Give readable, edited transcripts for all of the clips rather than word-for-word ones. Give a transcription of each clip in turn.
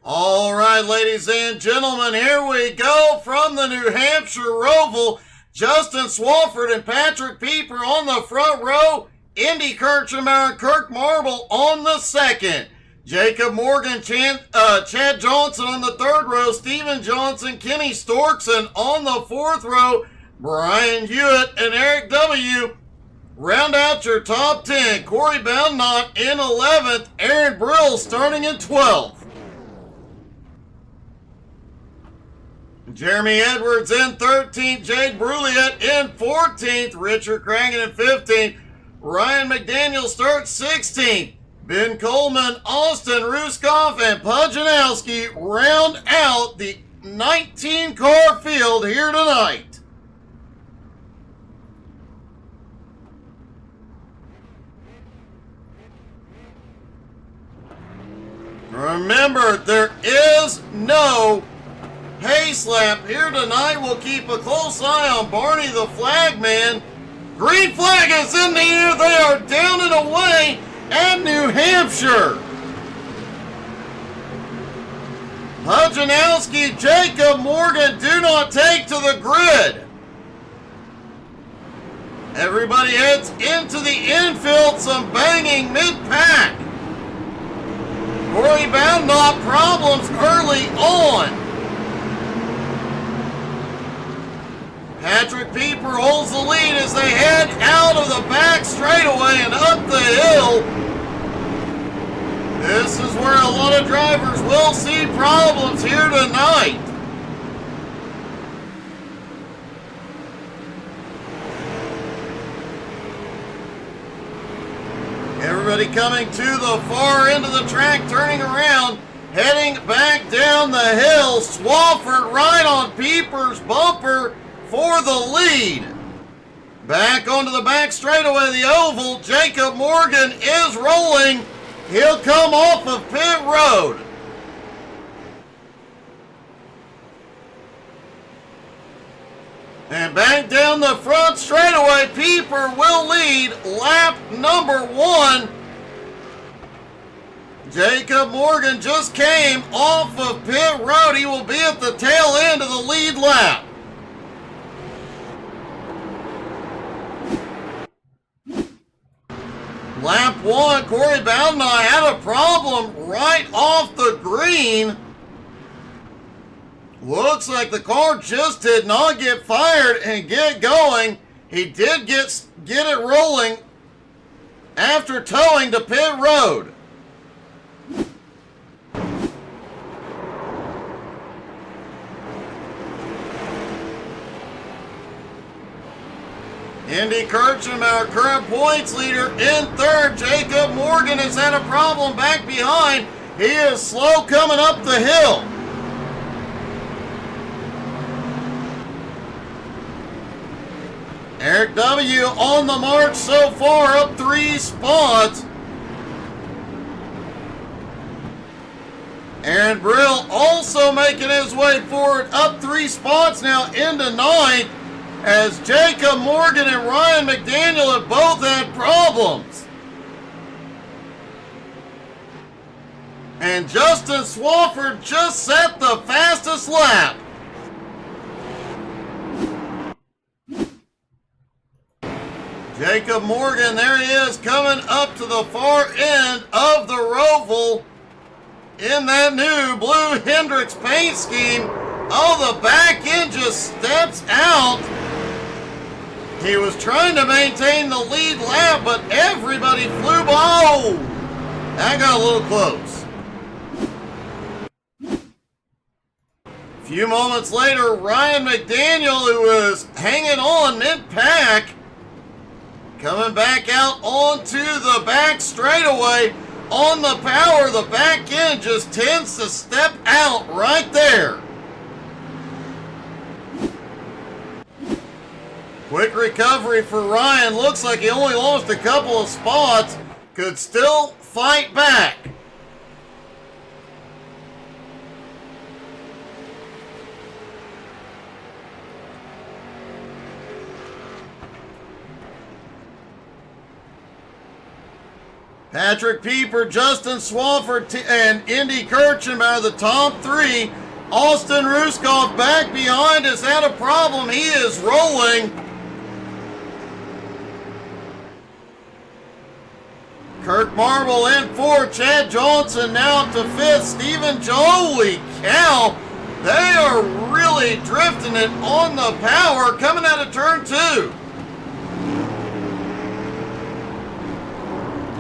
All right, ladies and gentlemen, here we go from the New Hampshire Roval. Justin Swafford and Patrick Pieper on the front row. Indy Kirchner and Kirk Marble on the second. Jacob Morgan, Chad Johnson on the third row. Steven Johnson, Kenny Storkson on the fourth row. Brian Hewitt and Eric W. Round out your top 10. Corey Boundnot in 11th. Aaron Brill starting in 12th. Jeremy Edwards in 13th. Jade Bruliette in 14th. Richard Crangan in 15th. Ryan McDaniel starts 16th. Ben Coleman, Austin Ruskoff, and Pujanowski round out the 19-car field here tonight. Remember, there is no pace lap here tonight. We'll keep a close eye on Barney the Flagman. Green flag is in the air. They are down and away at New Hampshire. Pujanowski, Jacob Morgan do not take to the grid. Everybody heads into the infield, some banging mid-pack. Corey Boundnot problems early on. Patrick Pieper holds the lead as they head out of the back straightaway and up the hill. This is where a lot of drivers will see problems here tonight. Everybody coming to the far end of the track, turning around, heading back down the hill. Swafford right on Pieper's bumper for the lead. Back onto the back straightaway of the oval. Jacob Morgan is rolling. He'll come off of pit road. And back down the front straightaway, Pieper will lead lap number 1. Jacob Morgan just came off of pit road. He will be at the tail end of the lead lap. Lap 1, Corey Boundnot had a problem right off the green. Looks like the car just did not get fired and get going. He did get it rolling after towing to pit road. Indy Kirchner, our current points leader, in third. Jacob Morgan has had a problem back behind. He is slow coming up the hill. Eric W. on the march so far, up 3 spots. Aaron Brill also making his way forward, up 3 spots now into 9th. As Jacob Morgan and Ryan McDaniel have both had problems. And Justin Swafford just set the fastest lap. Jacob Morgan, there he is, coming up to the far end of the Roval in that new blue Hendrix paint scheme. Oh, the back end just steps out. He was trying to maintain the lead lap, but everybody flew by. Oh, that got a little close. A few moments later, Ryan McDaniel, who was hanging on mid-pack, coming back out onto the back straightaway on the power. The back end just tends to step out right there. Quick recovery for Ryan. Looks like he only lost a couple of spots. Could still fight back. Patrick Pieper, Justin Swafford, and Indy Kirchner are the top three. Austin Ruskov back behind has had a problem. He is rolling. Kirk Marble in fourth. Chad Johnson now up to fifth. Stephen Holy cow. They are really drifting it on the power coming out of turn two.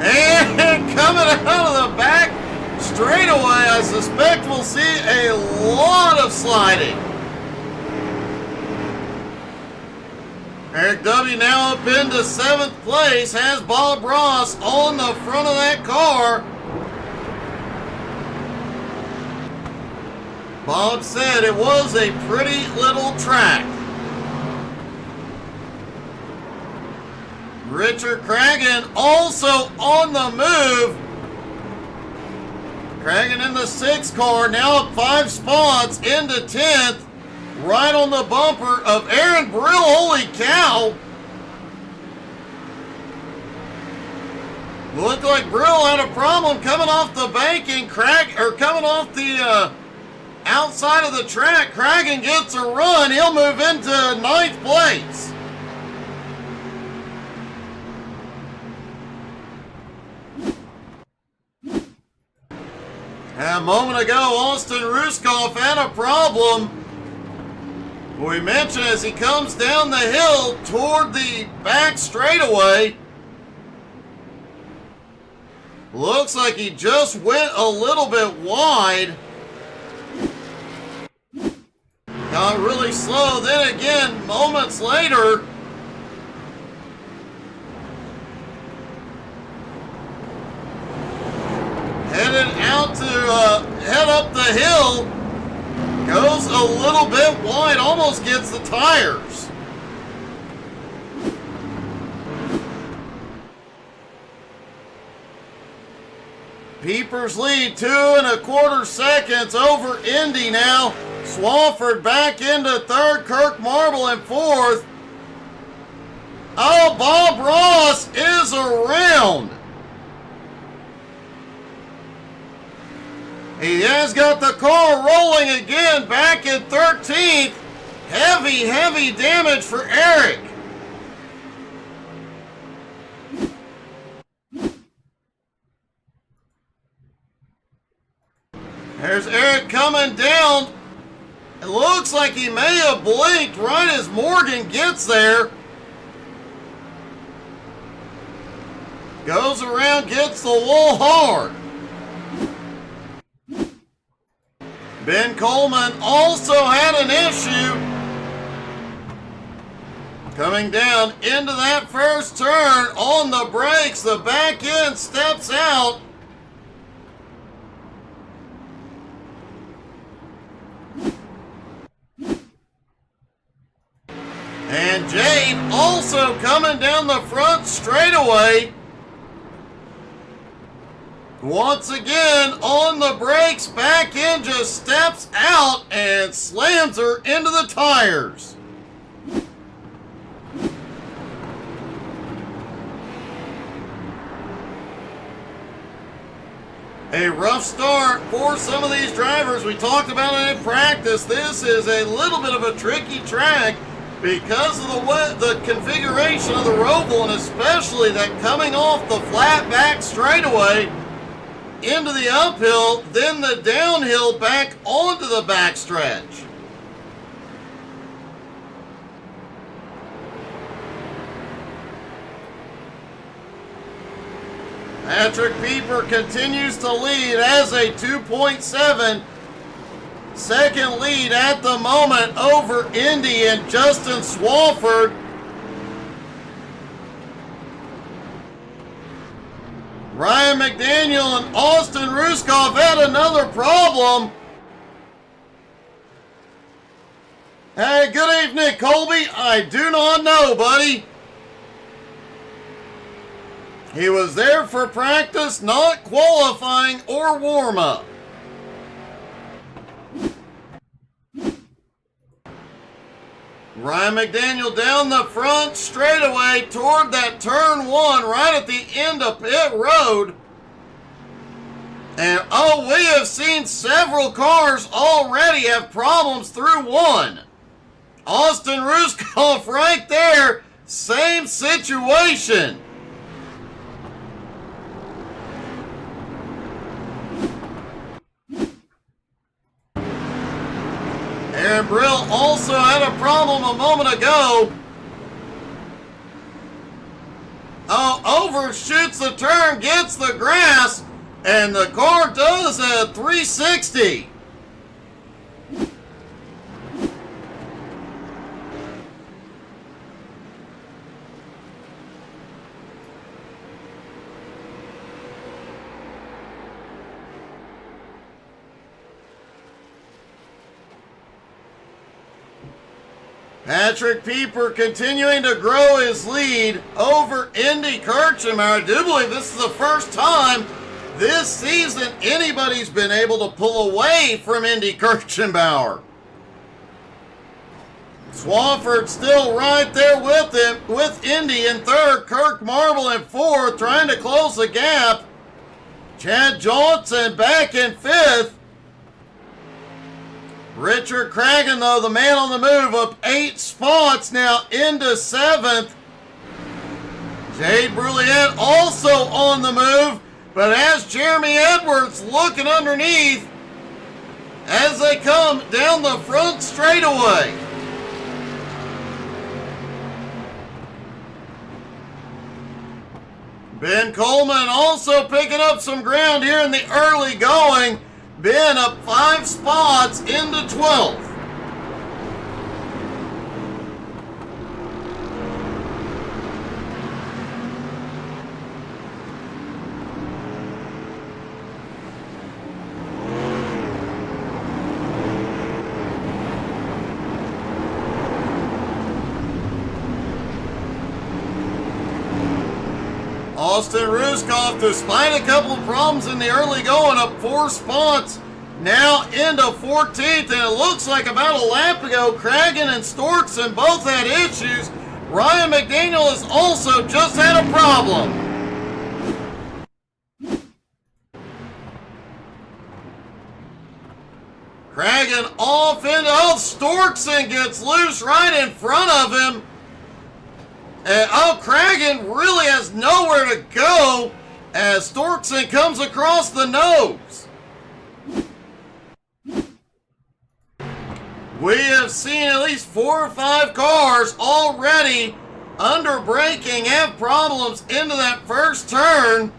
And coming out of the back straightaway, I suspect we'll see a lot of sliding. Eric W. now up into seventh place, has Bob Ross on the front of that car. Bob said it was a pretty little track. Richard Cragen also on the move. Cragen in the sixth car, now up 5 spots into 10th. Right on the bumper of Aaron Brill. Holy cow. Looked like Brill had a problem coming off the banking. Coming off the outside of the track. Cragen gets a run. He'll move into 9th place. A moment ago, Austin Ruskov had a problem. We mentioned as he comes down the hill toward the back straightaway. Looks like he just went a little bit wide. Got really slow. Then again, moments later, headed out to head up the hill. Goes a little bit wide, almost gets the tires. Pieper's lead 2 1/4 seconds over Indy now. Swafford back into third, Kirk Marble in fourth. Oh, Bob Ross is around. He has got the car rolling again, back in 13th. Heavy damage for Eric. There's Eric coming down. It looks like he may have blinked right as Morgan gets there. Goes around, gets the wall hard. Ben Coleman also had an issue. Coming down into that first turn on the brakes, the back end steps out. And Jade also coming down the front straightaway. Once again, on the brakes, back end just steps out and slams her into the tires. A rough start for some of these drivers. We talked about it in practice. This is a little bit of a tricky track because of the configuration of the Roval, and especially that coming off the flat back straightaway into the uphill, then the downhill back onto the backstretch. Patrick Pieper continues to lead as a 2.7 second lead at the moment over Indy and Justin Swafford. Ryan McDaniel and Austin Ruskov had another problem. Hey, good evening, Colby. I do not know, buddy. He was there for practice, not qualifying or warm-up. Ryan McDaniel down the front straightaway toward that turn one right at the end of pit road. And oh, we have seen several cars already have problems through one. Austin Ruskoff right there, same situation. Aaron Brill also had a problem a moment ago. Oh, overshoots the turn, gets the grass, and the car does a 360. Patrick Pieper continuing to grow his lead over Indy Kirchner. I do believe this is the first time this season anybody's been able to pull away from Indy Kirchenbauer. Swafford still right there with him, with Indy in third, Kirk Marble in fourth, trying to close the gap. Chad Johnson back in fifth. Richard Cragen, though, the man on the move, up 8 spots now into 7th. Jade Brulliette also on the move, but as Jeremy Edwards looking underneath as they come down the front straightaway. Ben Coleman also picking up some ground here in the early going. Ben up 5 spots into 12th. Austin Ruskoff, despite a couple of problems in the early going, up 4 spots, now into 14th, and it looks like about a lap ago, Cragen and Storkson both had issues. Ryan McDaniel has also just had a problem. Cragen off into, Storkson gets loose right in front of him. And Cragen really has nowhere to go as Storkson comes across the nose. We have seen at least 4 or 5 cars already under braking have problems into that first turn.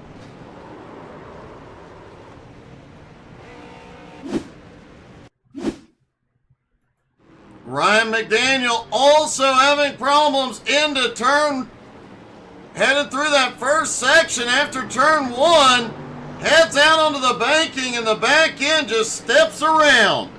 Ryan McDaniel also having problems into turn, headed through that first section after turn 1, heads out onto the banking and the back end just steps around.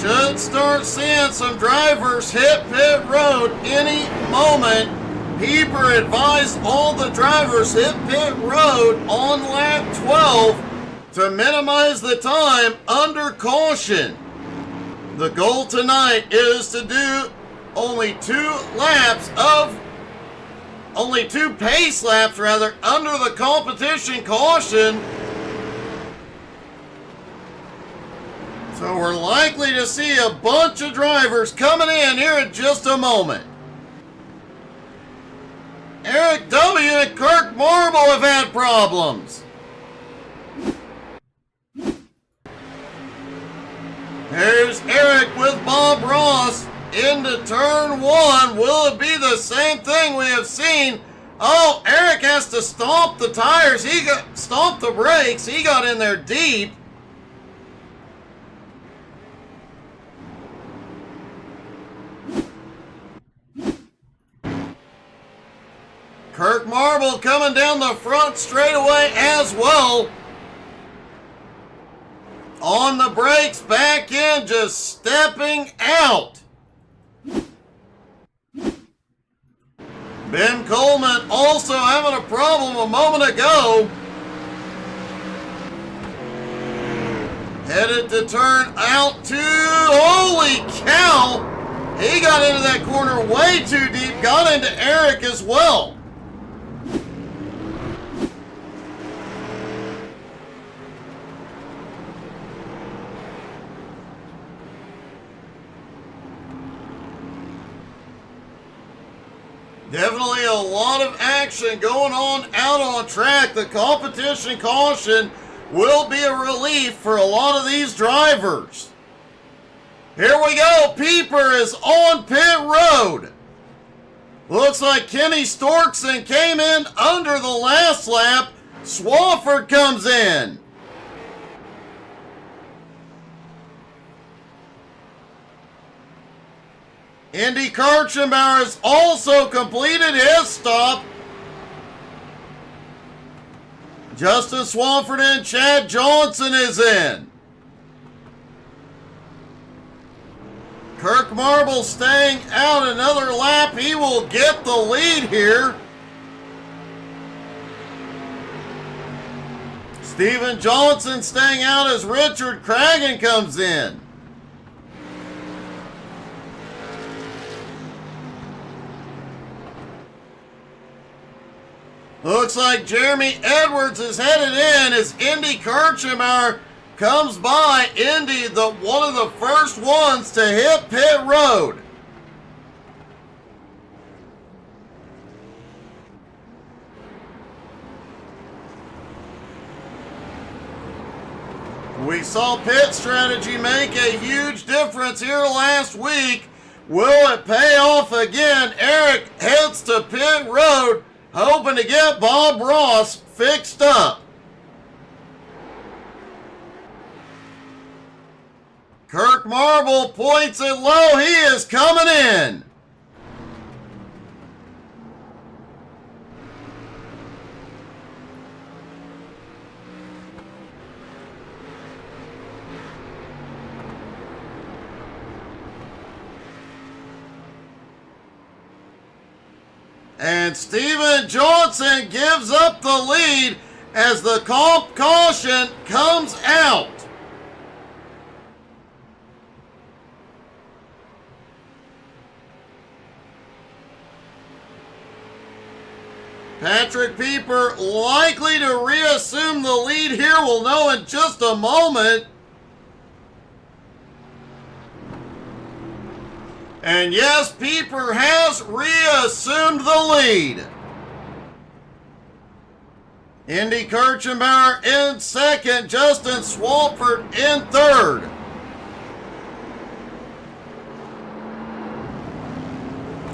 Should start seeing some drivers hit pit road any moment. Pieper advised all the drivers hit pit road on lap 12 to minimize the time under caution. The goal tonight is to do only 2 pace laps under the competition caution. So we're likely to see a bunch of drivers coming in here in just a moment. Eric W. and Kirk Marble have had problems. There's Eric with Bob Ross into turn 1. Will it be the same thing we have seen? Oh, Eric has to stomp the tires. Stomp the brakes. He got in there deep. Kirk Marble coming down the front straightaway as well. On the brakes, back in, just stepping out. Ben Coleman also having a problem a moment ago. Headed to turn out two. Holy cow! He got into that corner way too deep. Got into Eric as well. Definitely a lot of action going on out on track. The competition caution will be a relief for a lot of these drivers. Here we go. Pieper is on pit road. Looks like Kenny Storkson came in under the last lap. Swafford comes in. Andy Kirchenbauer has also completed his stop. Justin Swafford and Chad Johnson is in. Kirk Marble staying out another lap. He will get the lead here. Steven Johnson staying out as Richard Cragen comes in. Looks like Jeremy Edwards is headed in as Indy Kirchenbauer comes by. Indy, one of the first ones to hit pit road. We saw pit strategy make a huge difference here last week. Will it pay off again? Eric heads to pit road, hoping to get Bob Ross fixed up. Kirk Marble points it low. He is coming in. And Steven Johnson gives up the lead as the comp caution comes out. Patrick Pieper likely to reassume the lead here. We'll know in just a moment. And yes, Pieper has reassumed the lead. Indy Kirchenbauer in second, Justin Swafford in third.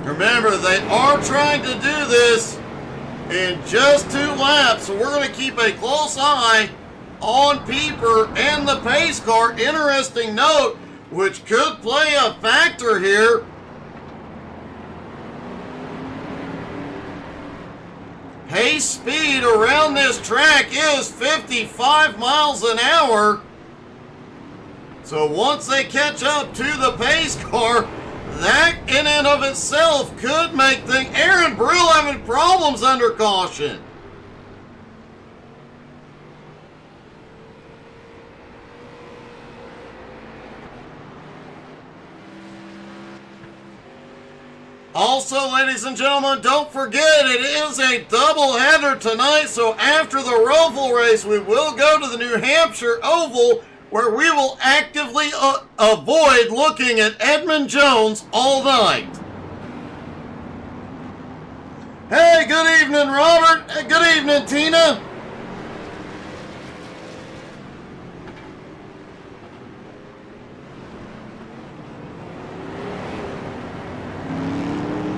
Remember, they are trying to do this in just 2 laps, so we're going to keep a close eye on Pieper and the pace car. Interesting note, which could play a factor here. Pace speed around this track is 55 miles an hour. So once they catch up to the pace car, that in and of itself could make things. Aaron Brill having problems under caution. Also, ladies and gentlemen, don't forget it is a doubleheader tonight. So after the Roval race, we will go to the New Hampshire Oval, where we will actively avoid looking at Edmund Jones all night. Hey, good evening, Robert. Good evening, Tina.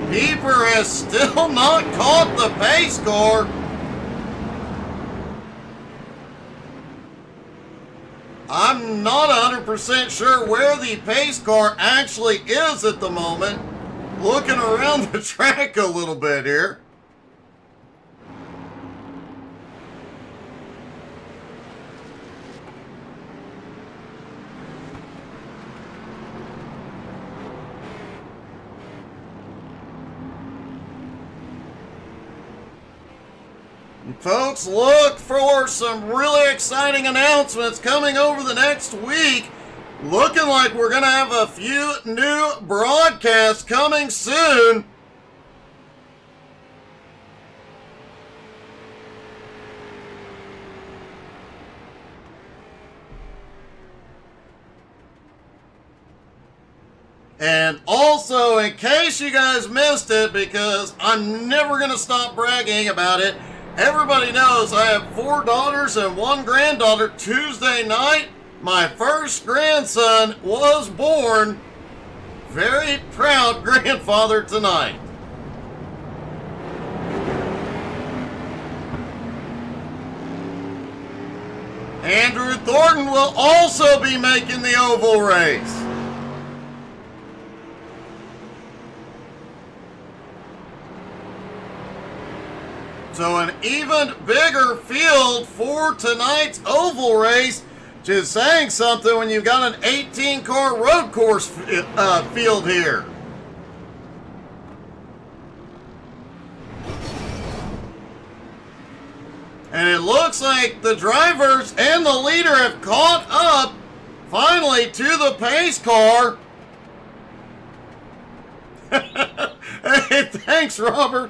Pieper has still not caught the pace car. I'm not 100% sure where the pace car actually is at the moment. Looking around the track a little bit here. Folks, look for some really exciting announcements coming over the next week. Looking like we're going to have a few new broadcasts coming soon. And also, in case you guys missed it, because I'm never going to stop bragging about it, everybody knows I have 4 daughters and 1 granddaughter. Tuesday night, my first grandson was born. Very proud grandfather tonight. Andrew Thornton will also be making the oval race. So an even bigger field for tonight's oval race, which is saying something when you've got an 18-car road course field here. And it looks like the drivers and the leader have caught up finally to the pace car. Hey, thanks, Robert.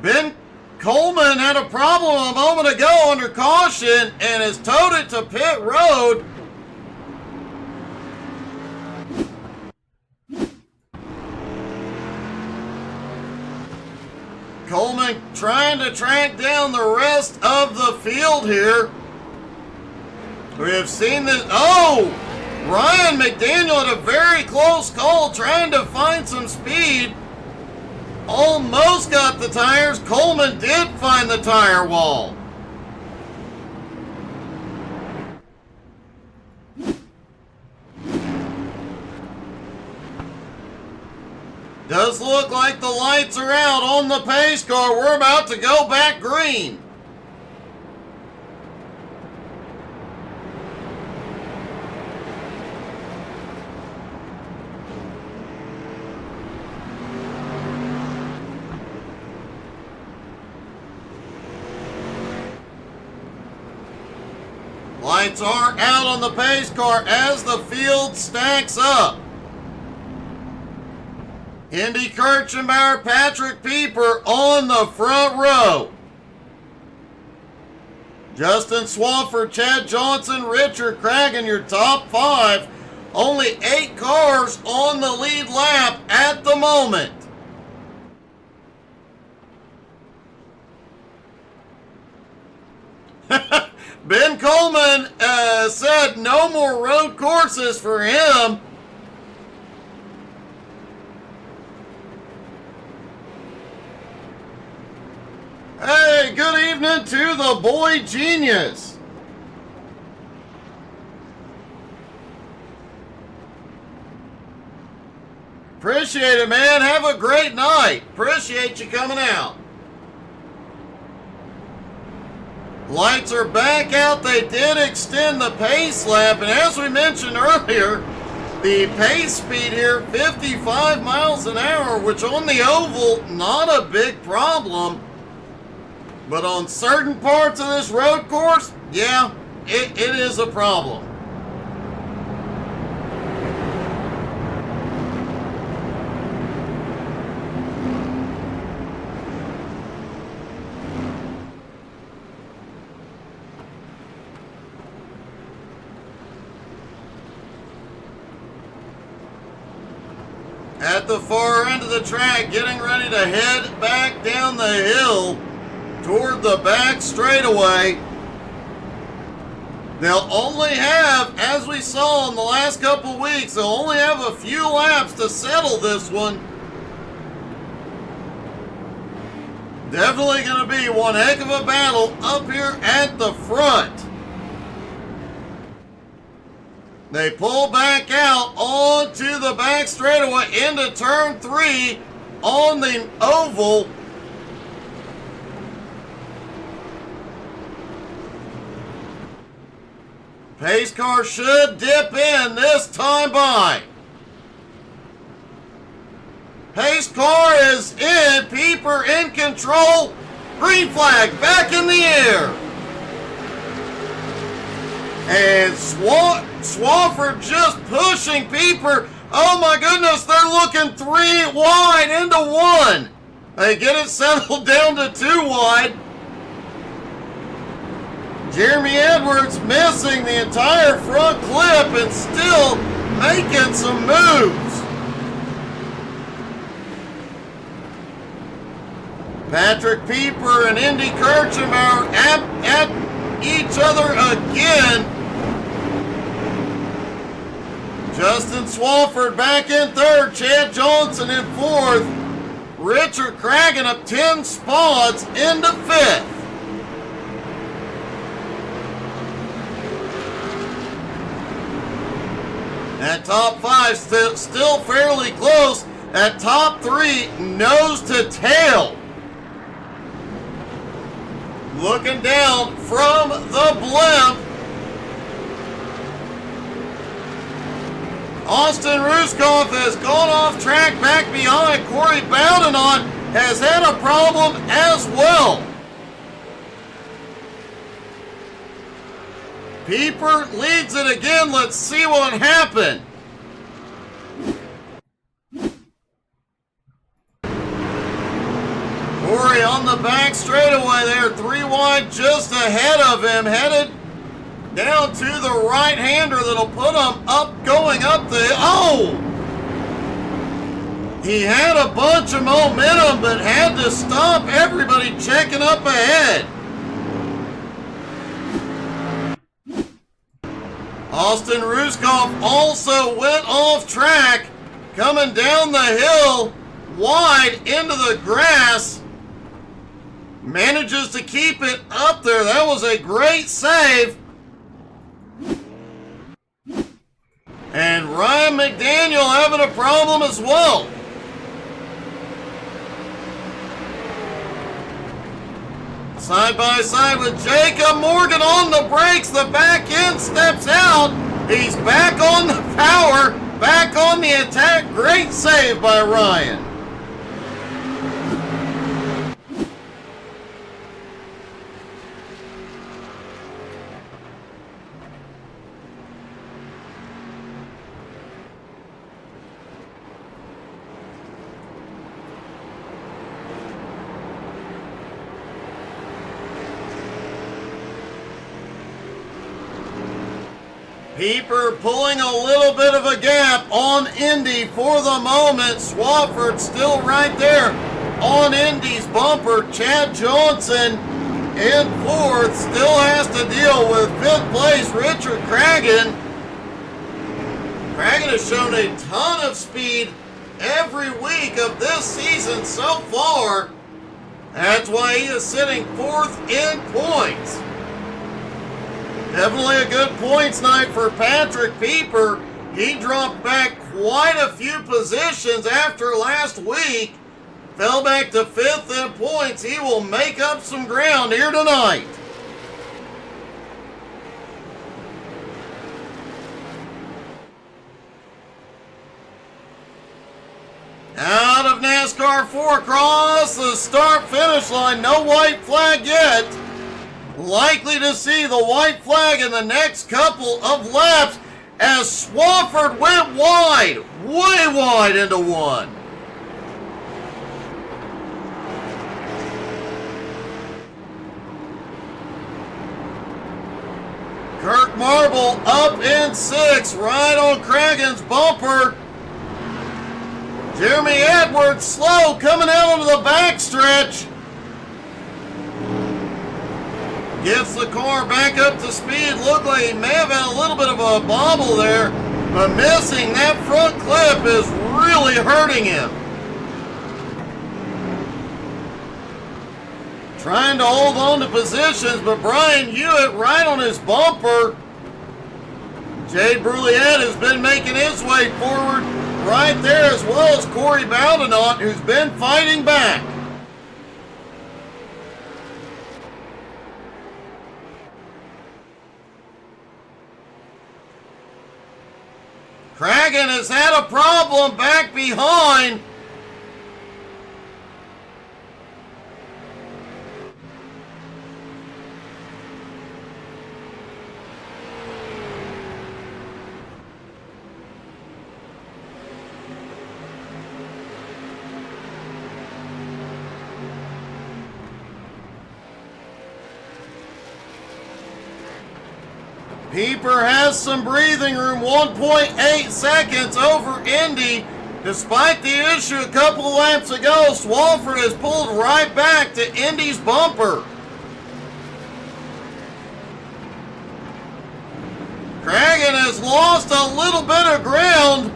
Ben Coleman had a problem a moment ago under caution and has towed it to pit road. Coleman trying to track down the rest of the field here. We have seen this. Oh! Ryan McDaniel had a very close call trying to find some speed. Almost got the tires. Coleman did find the tire wall. Does look like the lights are out on the pace car. We're about to go back green. Lights are out on the pace car as the field stacks up. Indy Kirchenbauer, Patrick Pieper on the front row. Justin Swafford, Chad Johnson, Richard Cragen, your top 5. Only 8 cars on the lead lap at the moment. Ben Coleman said no more road courses for him. Hey, good evening to the boy genius. Appreciate it, man. Have a great night. Appreciate you coming out. Lights are back out. They did extend the pace lap, and as we mentioned earlier, the pace speed here, 55 miles an hour, which on the oval, not a big problem. But on certain parts of this road course, yeah, it is a problem. At the far end of the track, getting ready to head back down the hill toward the back straightaway. They'll only have, as we saw in the last couple weeks, they'll only have a few laps to settle this one. Definitely going to be one heck of a battle up here at the front. They pull back out onto the back straightaway into turn 3 on the oval. Pace car should dip in this time by. Pace car is in. Pieper in control. Green flag back in the air. And Swafford just pushing Pieper. Oh my goodness, they're looking 3 wide into 1. They get it settled down to 2 wide. Jeremy Edwards missing the entire front clip and still making some moves. Patrick Pieper and Indy Kirchner at each other again. Justin Swafford back in 3rd, Chad Johnson in 4th, Richard Cragen up 10 spots into 5th. That top 5 still fairly close. That top 3 nose to tail. Looking down from the blimp, Austin Ruskopf has gone off track back behind. Corey Bowdenon has had a problem as well. Pieper leads it again. Let's see what happened. Corey on the back straightaway there, 3 wide just ahead of him, headed down to the right-hander that'll put him up, going up the, oh! He had a bunch of momentum, but had to stop everybody checking up ahead. Austin Ruskopf also went off track, coming down the hill, wide into the grass. Manages to keep it up there. That was a great save. And Ryan McDaniel having a problem as well. Side by side with Jacob Morgan on the brakes. The back end steps out. He's back on the power, back on the attack. Great save by Ryan. Pieper pulling a little bit of a gap on Indy for the moment. Swafford still right there on Indy's bumper. Chad Johnson in 4th, still has to deal with 5th place Richard Cragen. Cragen has shown a ton of speed every week of this season so far. That's why he is sitting 4th in points. Definitely a good points night for Patrick Pieper. He dropped back quite a few positions after last week. Fell back to 5th in points. He will make up some ground here tonight. Out of NASCAR 4 across the start-finish line. No white flag yet. Likely to see the white flag in the next couple of laps as Swafford went wide, way wide into 1. Kirk Marble up in 6, right on Cragen's bumper. Jeremy Edwards slow coming out onto the backstretch. Gets the car back up to speed. Looked like he may have had a little bit of a bobble there, but missing that front clip is really hurting him. Trying to hold on to positions, but Brian Hewitt right on his bumper. Jade Brulliette has been making his way forward right there, as well as Corey Baldonot, who's been fighting back. Cragen has had a problem back behind. Pieper has some breathing room, 1.8 seconds over Indy. Despite the issue a couple laps ago, Swafford has pulled right back to Indy's bumper. Cragen has lost a little bit of ground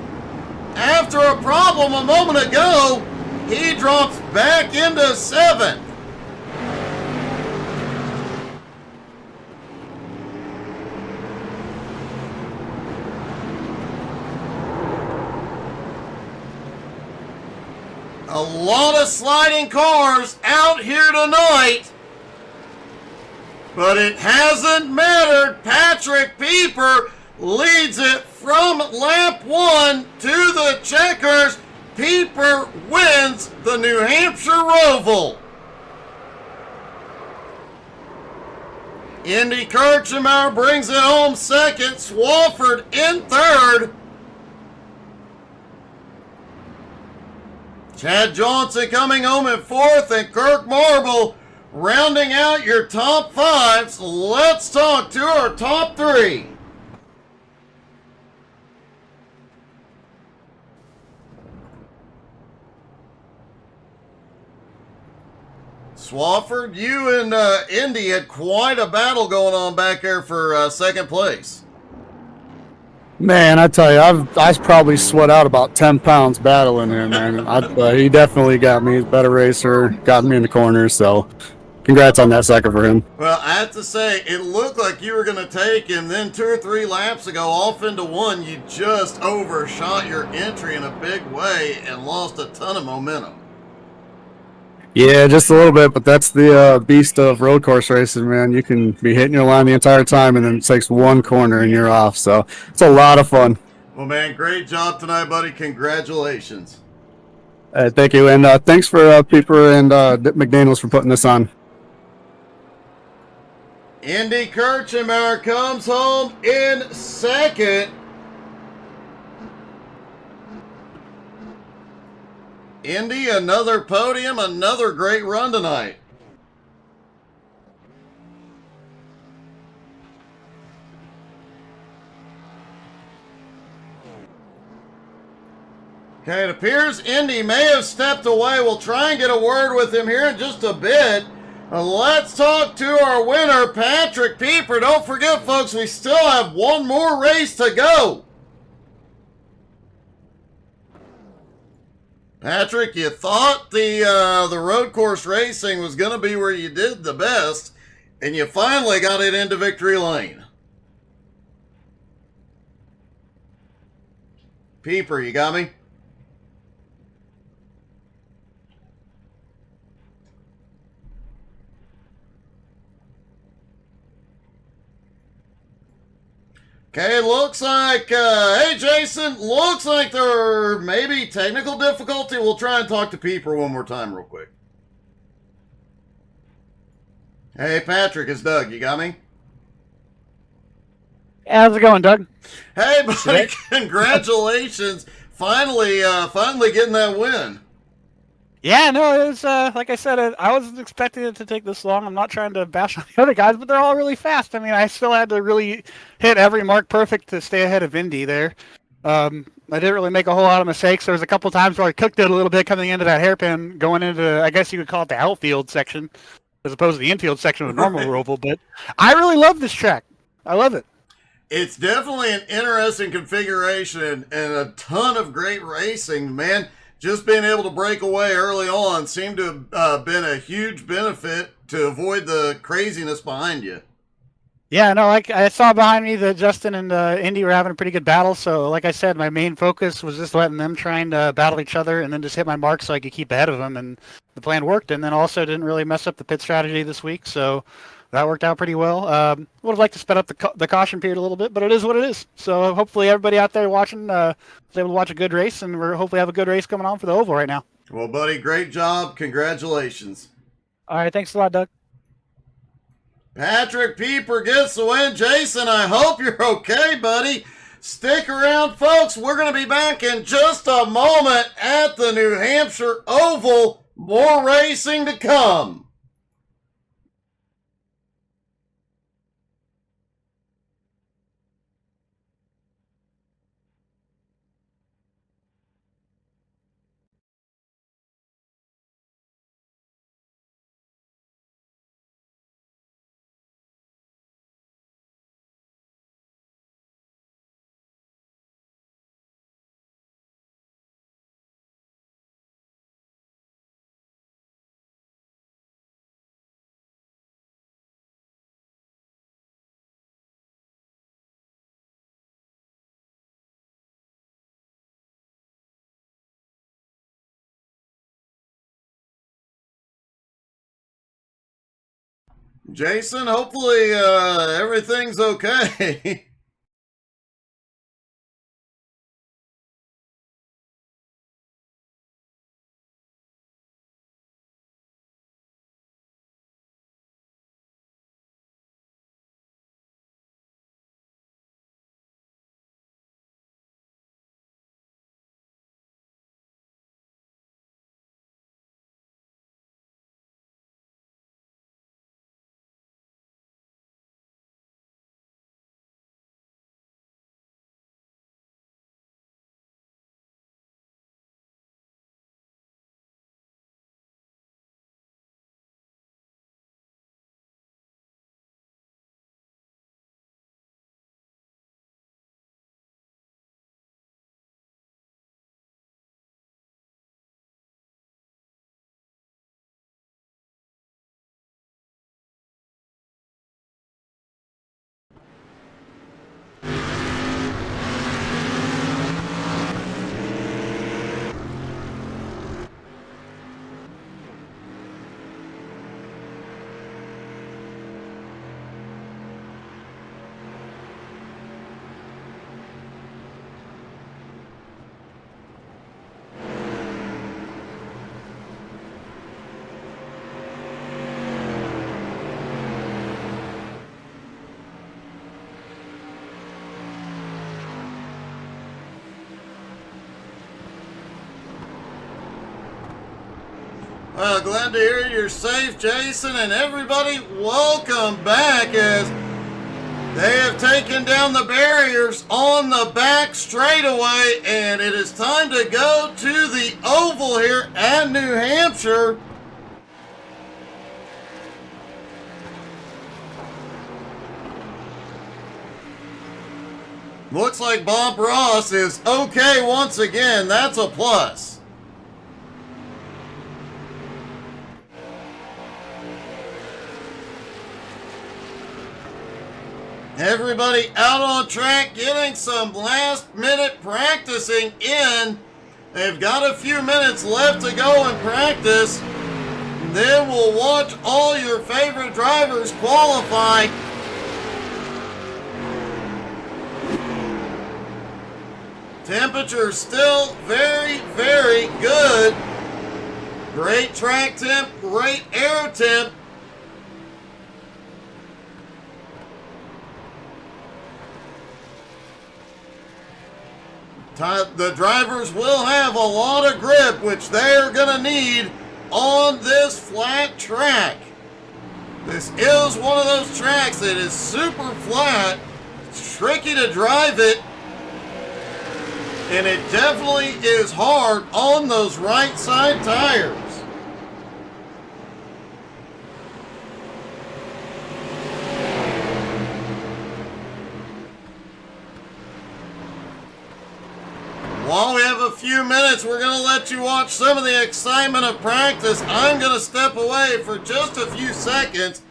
after a problem a moment ago. He drops back into 7th. A lot of sliding cars out here tonight, but it hasn't mattered. Patrick Pieper leads it from lap 1 to the checkers. Pieper wins the New Hampshire Roval. Indy Kirchenbauer brings it home second. Swafford in third. Chad Johnson coming home in fourth, and Kirk Marble rounding out your top 5s. Let's talk to our top 3. Swafford, you and Indy had quite a battle going on back there for second place. Man, I tell you, I probably sweat out about 10 pounds battling him, man. He definitely got me. He's a better racer, got me in the corner, so congrats on that second for him. Well, I have to say, it looked like you were going to take him. Then 2 or 3 laps ago, off into 1, you just overshot your entry in a big way and lost a ton of momentum. Yeah, just a little bit, but that's the beast of road course racing, man. You can be hitting your line the entire time, and then it takes one corner and you're off. So it's a lot of fun. Well, man, great job tonight, buddy. Congratulations. Thank you, and thanks for Pieper and McDaniels for putting this on. Indy Kirchenbauer comes home in second. Indy, another podium, another great run tonight. Okay, it appears Indy may have stepped away. We'll try and get a word with him here in just a bit. Let's talk to our winner, Patrick Pieper. Don't forget, folks, we still have one more race to go. Patrick, you thought the road course racing was going to be where you did the best, and you finally got it into victory lane. Pieper, you got me? Okay, looks like, hey Jason, looks like there may be technical difficulty. We'll try and talk to Pieper one more time real quick. Hey Patrick, it's Doug, you got me? How's it going, Doug? Hey buddy, congratulations. Finally getting that win. Yeah, no, it was, like I said, I wasn't expecting it to take this long. I'm not trying to bash on the other guys, but they're all really fast. I mean, I still had to really hit every mark perfect to stay ahead of Indy there. I didn't really make a whole lot of mistakes. There was a couple times where I cooked it a little bit coming into that hairpin, going into, I guess you could call it the outfield section, as opposed to the infield section of a normal Roval. But I really love this track. I love it. It's definitely an interesting configuration and a ton of great racing, man. Just being able to break away early on seemed to have been a huge benefit to avoid the craziness behind you. Yeah, no, like I saw behind me that Justin and Indy were having a pretty good battle. So, like I said, my main focus was just letting them try and battle each other, and then just hit my mark so I could keep ahead of them. And the plan worked. And then also didn't really mess up the pit strategy this week, so that worked out pretty well. Would have liked to sped up the caution period a little bit, but it is what it is. So hopefully everybody out there watching was able to watch a good race, and we're hopefully have a good race coming on for the oval right now. Well, buddy, great job. Congratulations. All right, thanks a lot, Doug. Patrick Pieper gets the win. Jason, I hope you're okay, buddy. Stick around, folks. We're going to be back in just a moment at the New Hampshire Oval. More racing to come. Jason, hopefully everything's okay. Well, glad to hear you're safe, Jason, and everybody, welcome back as they have taken down the barriers on the back straightaway, and it is time to go to the oval here at New Hampshire. Looks like Bob Ross is okay once again. That's a plus. Everybody out on track getting some last minute practicing in. They've got a few minutes left to go in practice. Then we'll watch all your favorite drivers qualify. Temperature still very, very good. Great track temp, great air temp. The drivers will have a lot of grip, which they are going to need on this flat track. This is one of those tracks that is super flat. It's tricky to drive it. And it definitely is hard on those right side tires. While we have a few minutes, we're going to let you watch some of the excitement of practice. I'm going to step away for just a few seconds.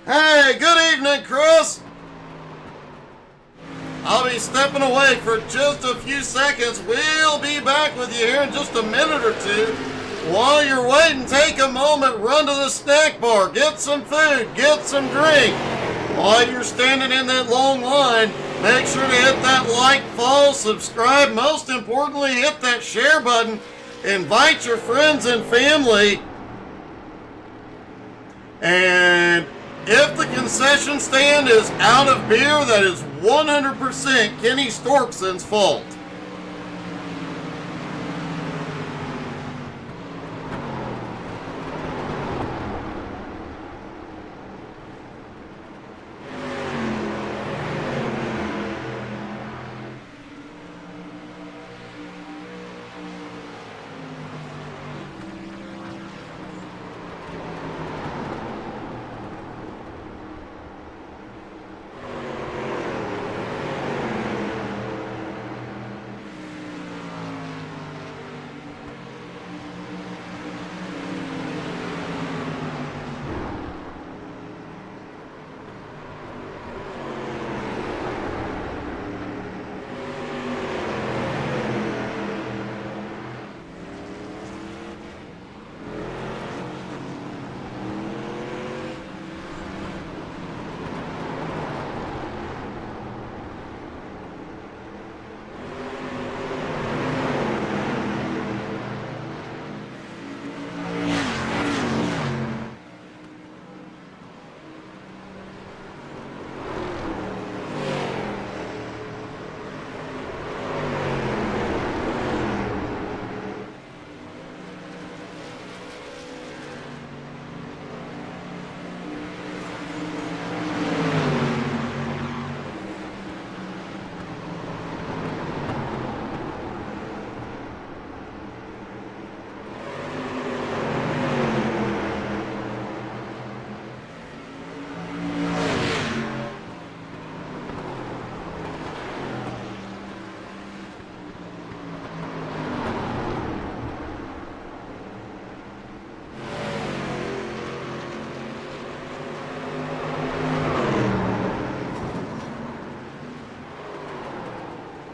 Hey, good evening, Chris. I'll be stepping away for just a few seconds. We'll be back with you here in just a minute or two. While you're waiting, take a moment, run to the snack bar, get some food, get some drink. While you're standing in that long line, make sure to hit that like, follow, subscribe. Most importantly, hit that share button. Invite your friends and family. And if the concession stand is out of beer, that is 100% Kenny Storkson's fault.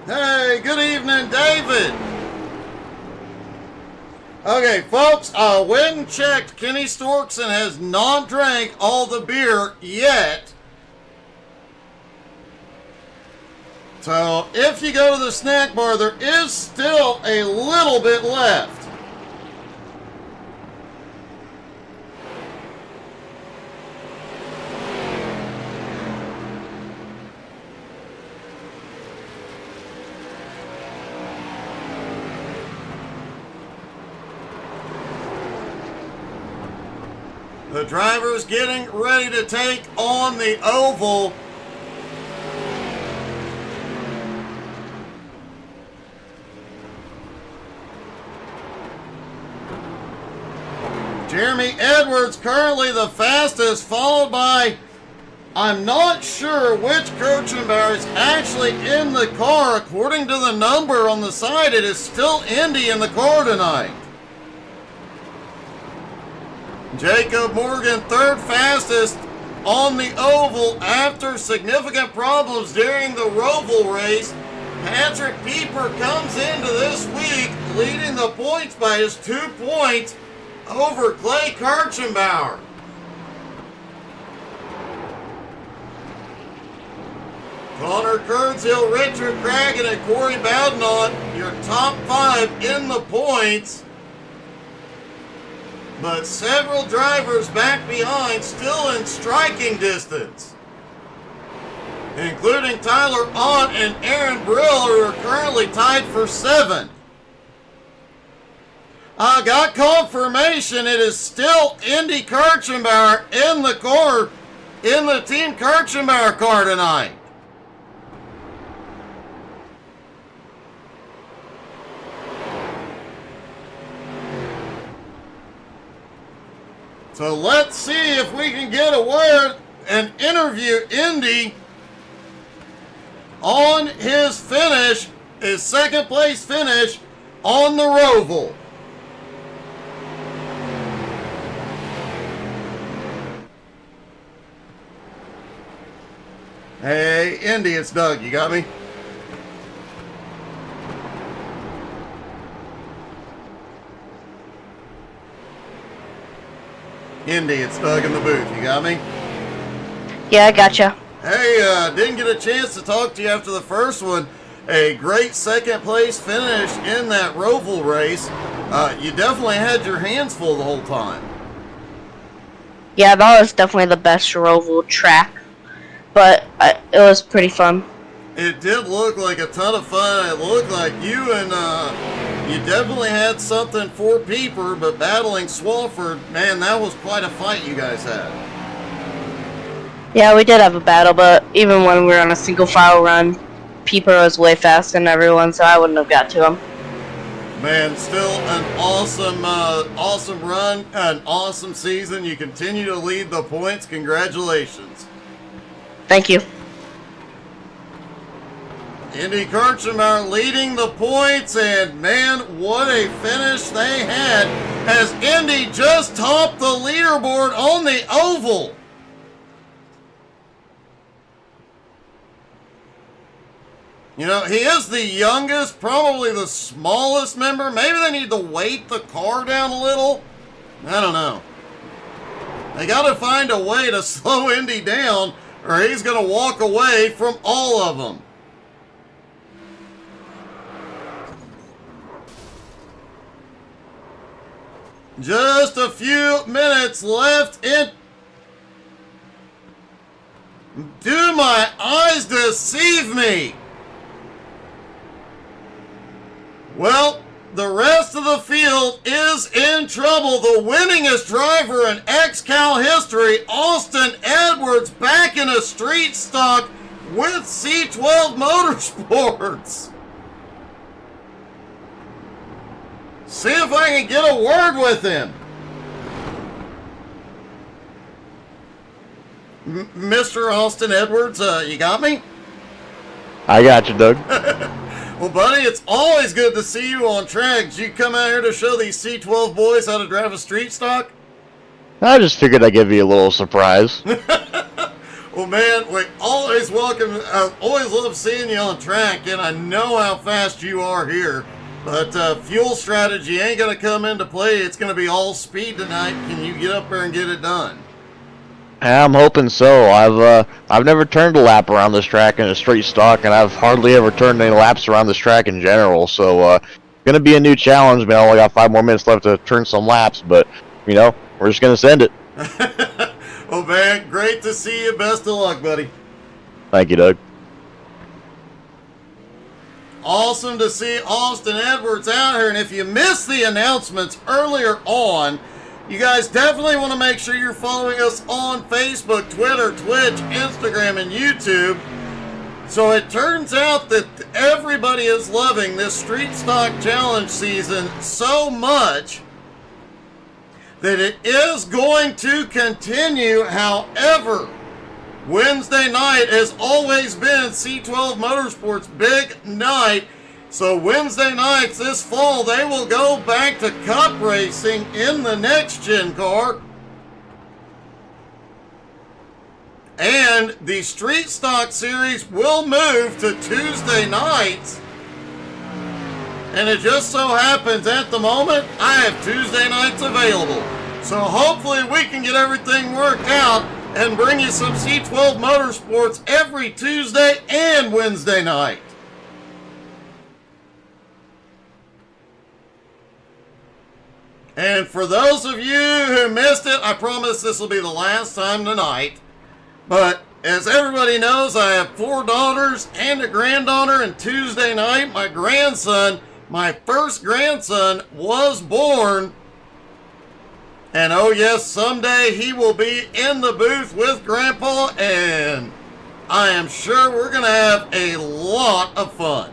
Hey, good evening, David. Okay, folks, I went and checked. Kenny Storkson has not drank all the beer yet. So, if you go to the snack bar, there is still a little bit left. The driver's getting ready to take on the oval. Jeremy Edwards currently the fastest, followed by, I'm not sure which Kirchenbauer is actually in the car. According to the number on the side, it is still Indy in the car tonight. Jacob Morgan, third fastest on the oval after significant problems during the Roval race. Patrick Pieper comes into this week leading the points by his 2 points over Clay Kirchenbauer. Connor Kurtzhill, Richard Cragen, and Corey Bowden, your top 5 in the points. But several drivers back behind still in striking distance, including Tyler Ott and Aaron Brill, who are currently tied for 7. I got confirmation it is still Indy Kirchenbauer in the car, in the Team Kirchenbauer car tonight. So let's see if we can get a word and interview Indy on his finish, his second place finish on the Roval. Hey, Indy, it's Doug. You got me? Indy, it's Doug in the booth. You got me? Yeah, I gotcha. Hey, didn't get a chance to talk to you after the first one. A great second place finish in that Roval race. You definitely had your hands full the whole time. Yeah, that was definitely the best Roval track, but it was pretty fun. It did look like a ton of fun. It looked like you and you definitely had something for Pieper, but battling Swafford, man, that was quite a fight you guys had. Yeah, we did have a battle, but even when we were on a single file run, Pieper was way faster than everyone, so I wouldn't have got to him. Man, still an awesome run, an awesome season. You continue to lead the points. Congratulations. Thank you. Indy Kirchenmeyer leading the points, and man, what a finish they had as Indy just topped the leaderboard on the oval. You know, he is the youngest, probably the smallest member. Maybe they need to weight the car down a little. I don't know. They got to find a way to slow Indy down, or he's going to walk away from all of them. Just a few minutes left in. Do my eyes deceive me? Well, the rest of the field is in trouble. The winningest driver in ex-Cal history, Austin Edwards, back in a street stock with C12 Motorsports. See if I can get a word with him. Mr. Austin Edwards, you got me? I got you, Doug. Well, buddy, it's always good to see you on track. Did you come out here to show these C12 boys how to drive a street stock? I just figured I'd give you a little surprise. Well, man, we always welcome. I always love seeing you on track, and I know how fast you are here. But fuel strategy ain't going to come into play. It's going to be all speed tonight. Can you get up there and get it done? I'm hoping so. I've never turned a lap around this track in a straight stock, and I've hardly ever turned any laps around this track in general. So, gonna be a new challenge. Man, I only got 5 more minutes left to turn some laps, but you know, we're just gonna send it. Well, man, great to see you. Best of luck, buddy. Thank you, Doug. Awesome to see Austin Edwards out here. And if you missed the announcements earlier on, you guys definitely want to make sure you're following us on Facebook, Twitter, Twitch, Instagram, and YouTube. So it turns out that everybody is loving this Street Stock Challenge season so much that it is going to continue. However, Wednesday night has always been C12 Motorsports' big night. So Wednesday nights this fall, they will go back to cup racing in the next gen car. And the Street Stock Series will move to Tuesday nights. And it just so happens at the moment, I have Tuesday nights available. So hopefully we can get everything worked out and bring you some C12 Motorsports every Tuesday and Wednesday night. And for those of you who missed it, I promise this will be the last time tonight. But as everybody knows, I have 4 daughters and a granddaughter, and Tuesday night, my grandson, my first grandson, was born. And oh yes, someday he will be in the booth with Grandpa, and I am sure we're going to have a lot of fun.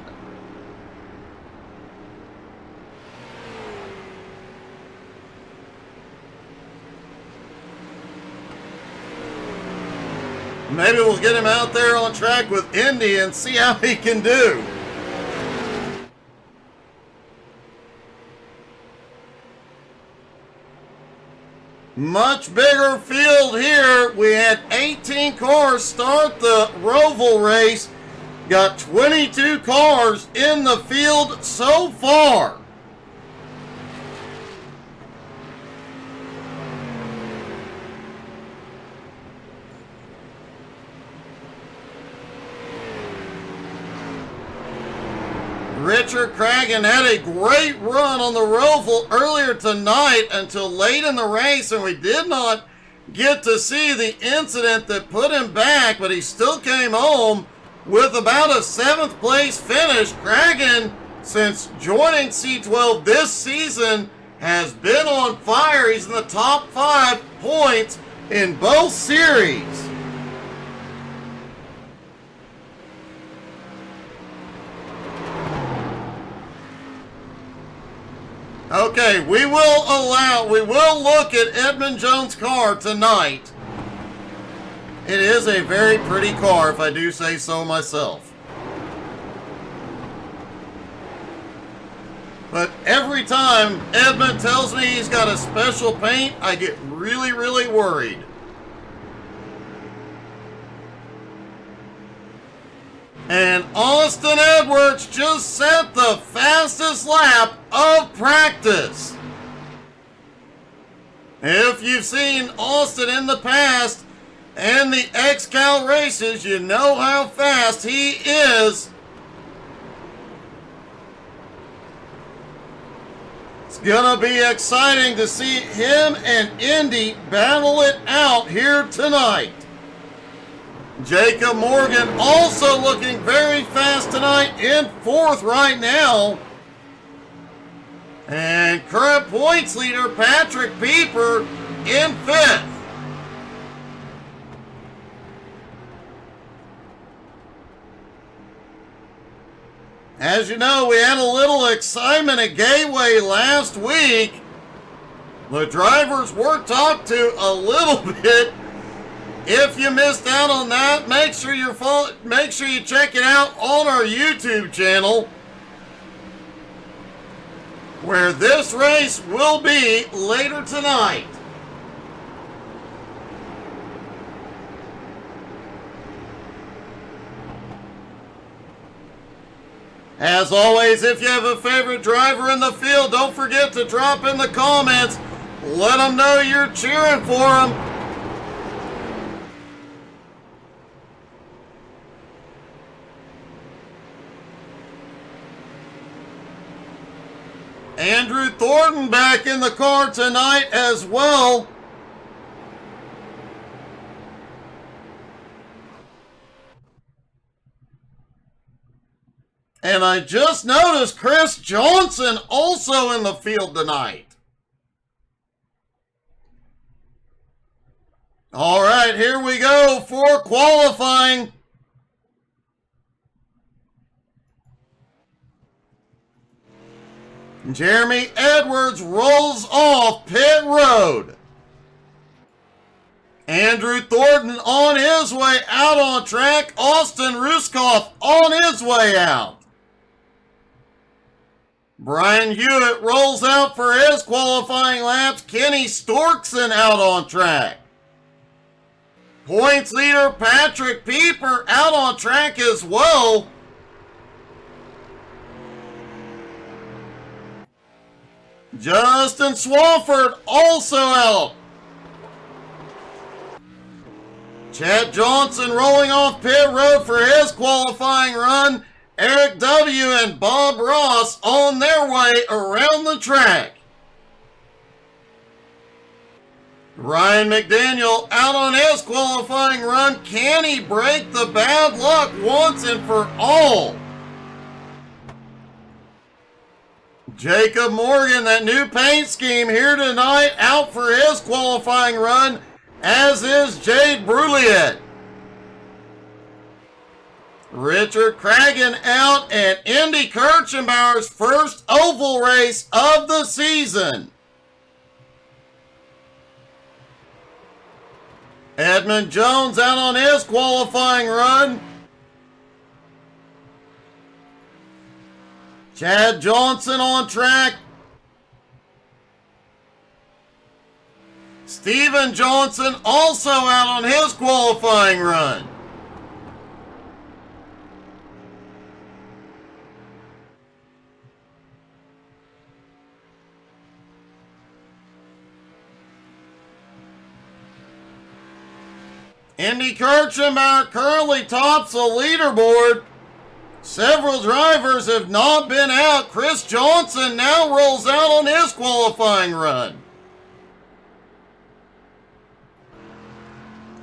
Maybe we'll get him out there on track with Indy and see how he can do. Much bigger field here. We had 18 cars start the Roval race. Got 22 cars in the field so far. Richard Cragen had a great run on the Roval earlier tonight until late in the race, and we did not get to see the incident that put him back, but he still came home with about a 7th place finish. Cragen, since joining C12 this season, has been on fire. He's in the top 5 points in both series. Okay, we will look at Edmund Jones' car tonight. It is a very pretty car, if I do say so myself. But every time Edmund tells me he's got a special paint, I get really, really worried. And Austin Edwards just set the fastest lap of practice. If you've seen Austin in the past and the XCal races, you know how fast he is. It's gonna be exciting to see him and Indy battle it out here tonight. Jacob Morgan also looking very fast tonight, in 4th right now. And current points leader Patrick Pieper in 5th. As you know, we had a little excitement at Gateway last week. The drivers were talked to a little bit. If you missed out on that, make sure you check it out on our YouTube channel, where this race will be later tonight. As always, if you have a favorite driver in the field, don't forget to drop in the comments. Let them know you're cheering for them. Andrew Thornton back in the car tonight as well. And I just noticed Chris Johnson also in the field tonight. All right, here we go for qualifying. Jeremy Edwards rolls off pit road. Andrew Thornton on his way out on track. Austin Ruskoff on his way out. Brian Hewitt rolls out for his qualifying laps. Kenny Storkson out on track. Points leader Patrick Pieper out on track as well. Justin Swafford also out. Chad Johnson rolling off pit road for his qualifying run. Eric W. and Bob Ross on their way around the track. Ryan McDaniel out on his qualifying run. Can he break the bad luck once and for all? Jacob Morgan, that new paint scheme here tonight, out for his qualifying run, as is Jade Bruliet. Richard Cragen out, and Indy Kirchenbauer's first oval race of the season. Edmund Jones out on his qualifying run. Chad Johnson on track. Steven Johnson also out on his qualifying run. Indy Kirchenbauer currently tops the leaderboard. Several drivers have not been out. Chris Johnson now rolls out on his qualifying run.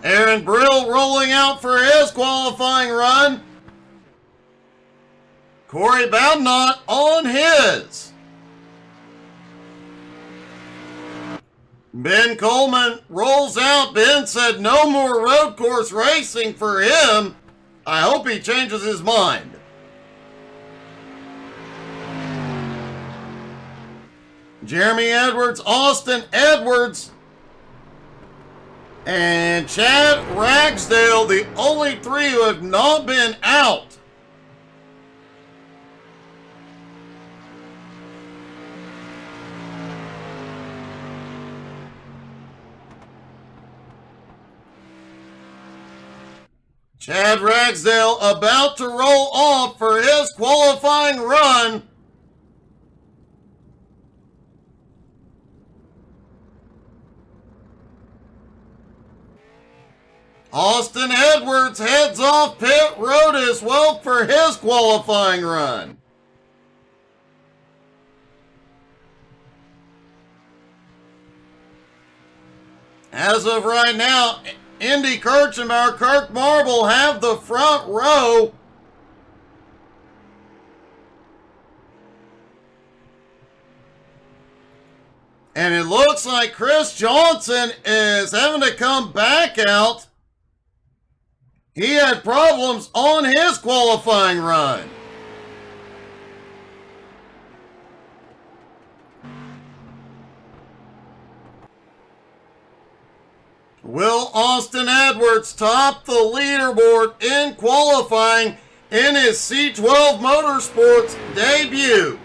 Aaron Brill rolling out for his qualifying run. Corey Bowdnott on his. Ben Coleman rolls out. Ben said no more road course racing for him. I hope he changes his mind. Jeremy Edwards, Austin Edwards, and Chad Ragsdale, the only three who have not been out. Chad Ragsdale about to roll off for his qualifying run. Austin Edwards heads off pit road as well for his qualifying run. As of right now, Indy Kirchenbauer, Kirk Marble have the front row. And it looks like Chris Johnson is having to come back out. He had problems on his qualifying run. Will Austin Edwards top the leaderboard in qualifying in his C12 Motorsports debut?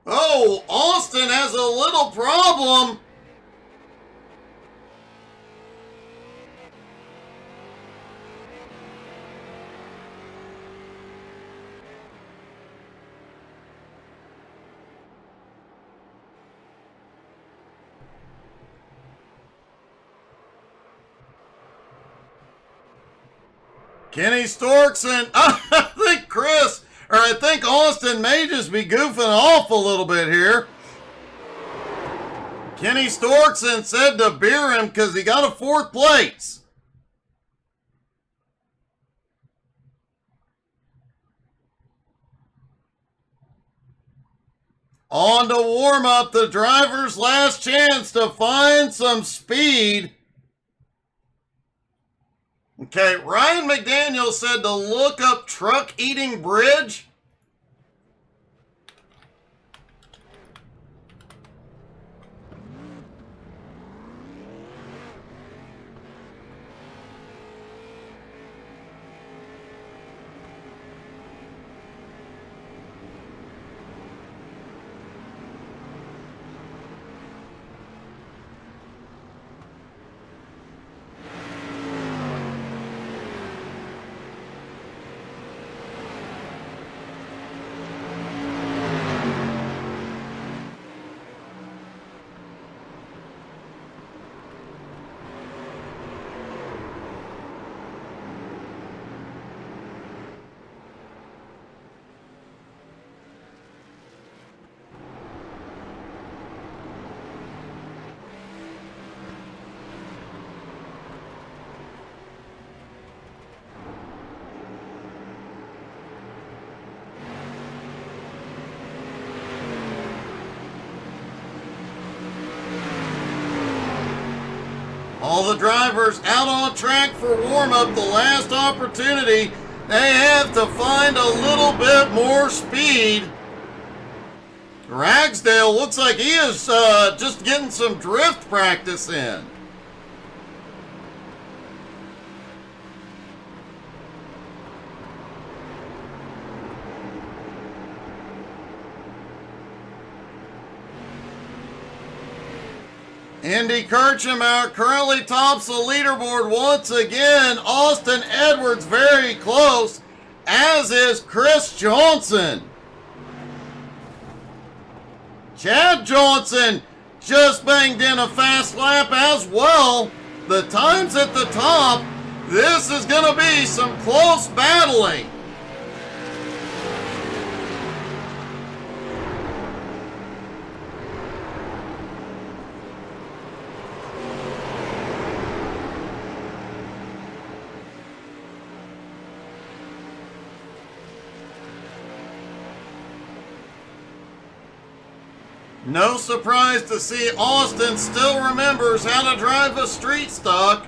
Oh, Austin has a little problem. Kenny Storkson, I think Austin may just be goofing off a little bit here. Kenny Storkson said to beer him because he got a 4th place. On to warm up, the driver's last chance to find some speed. Okay, Ryan McDaniel said to look up Truck Eating Bridge. All the drivers out on track for warm-up, the last opportunity. They have to find a little bit more speed. Ragsdale looks like he is just getting some drift practice in. Andy Kirchner currently tops the leaderboard once again. Austin Edwards very close, as is Chris Johnson. Chad Johnson just banged in a fast lap as well. The times at the top, this is going to be some close battling. No surprise to see Austin still remembers how to drive a street stock.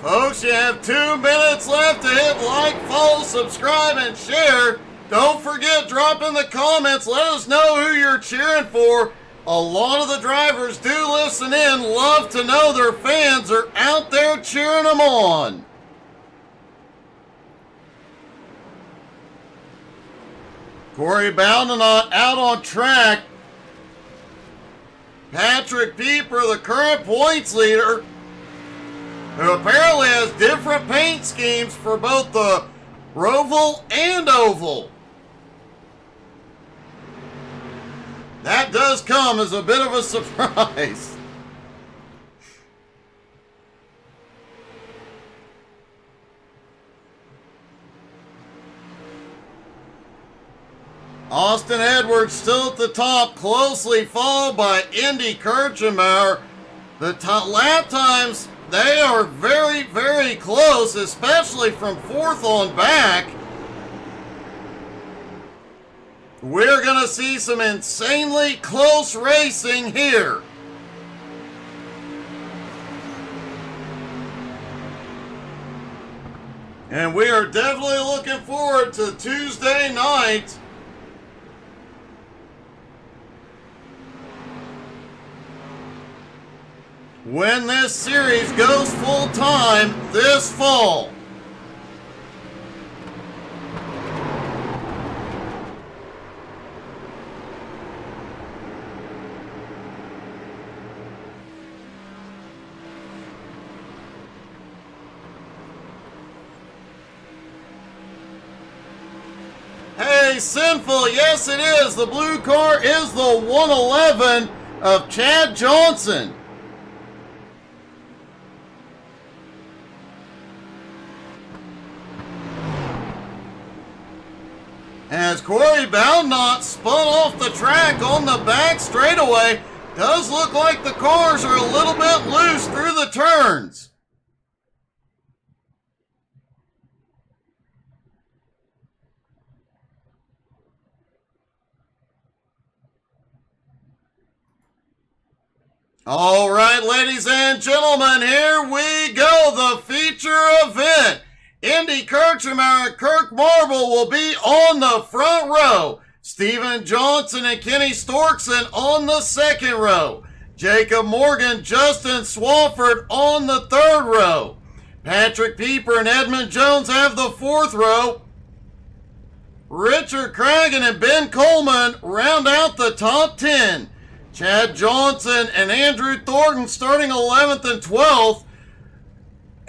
Folks, you have 2 minutes left to hit like, follow, subscribe, and share. Don't forget, drop in the comments. Let us know who you're cheering for. A lot of the drivers do listen in, love to know their fans are out there cheering them on. Corey Bowdenot out on track. Patrick Pieper, the current points leader, who apparently has different paint schemes for both the Roval and Oval. That does come as a bit of a surprise. Austin Edwards still at the top, closely followed by Indy Kirchenbauer. The lap times, they are very, very close, especially from fourth on back. We're going to see some insanely close racing here. And we are definitely looking forward to Tuesday night. When this series goes full time this fall. Hey, Sinful, yes it is. The blue car is the 111 of Chad Johnson. As Corey Bowdenot spun off the track on the back straightaway, does look like the cars are a little bit loose through the turns. All right, ladies and gentlemen, here we go, the feature event. Indy Kirchner and Kirk Marble will be on the front row. Steven Johnson and Kenny Storkson on the second row. Jacob Morgan, Justin Swafford on the third row. Patrick Pieper and Edmund Jones have the fourth row. Richard Cragen and Ben Coleman round out the top 10. Chad Johnson and Andrew Thornton starting 11th and 12th.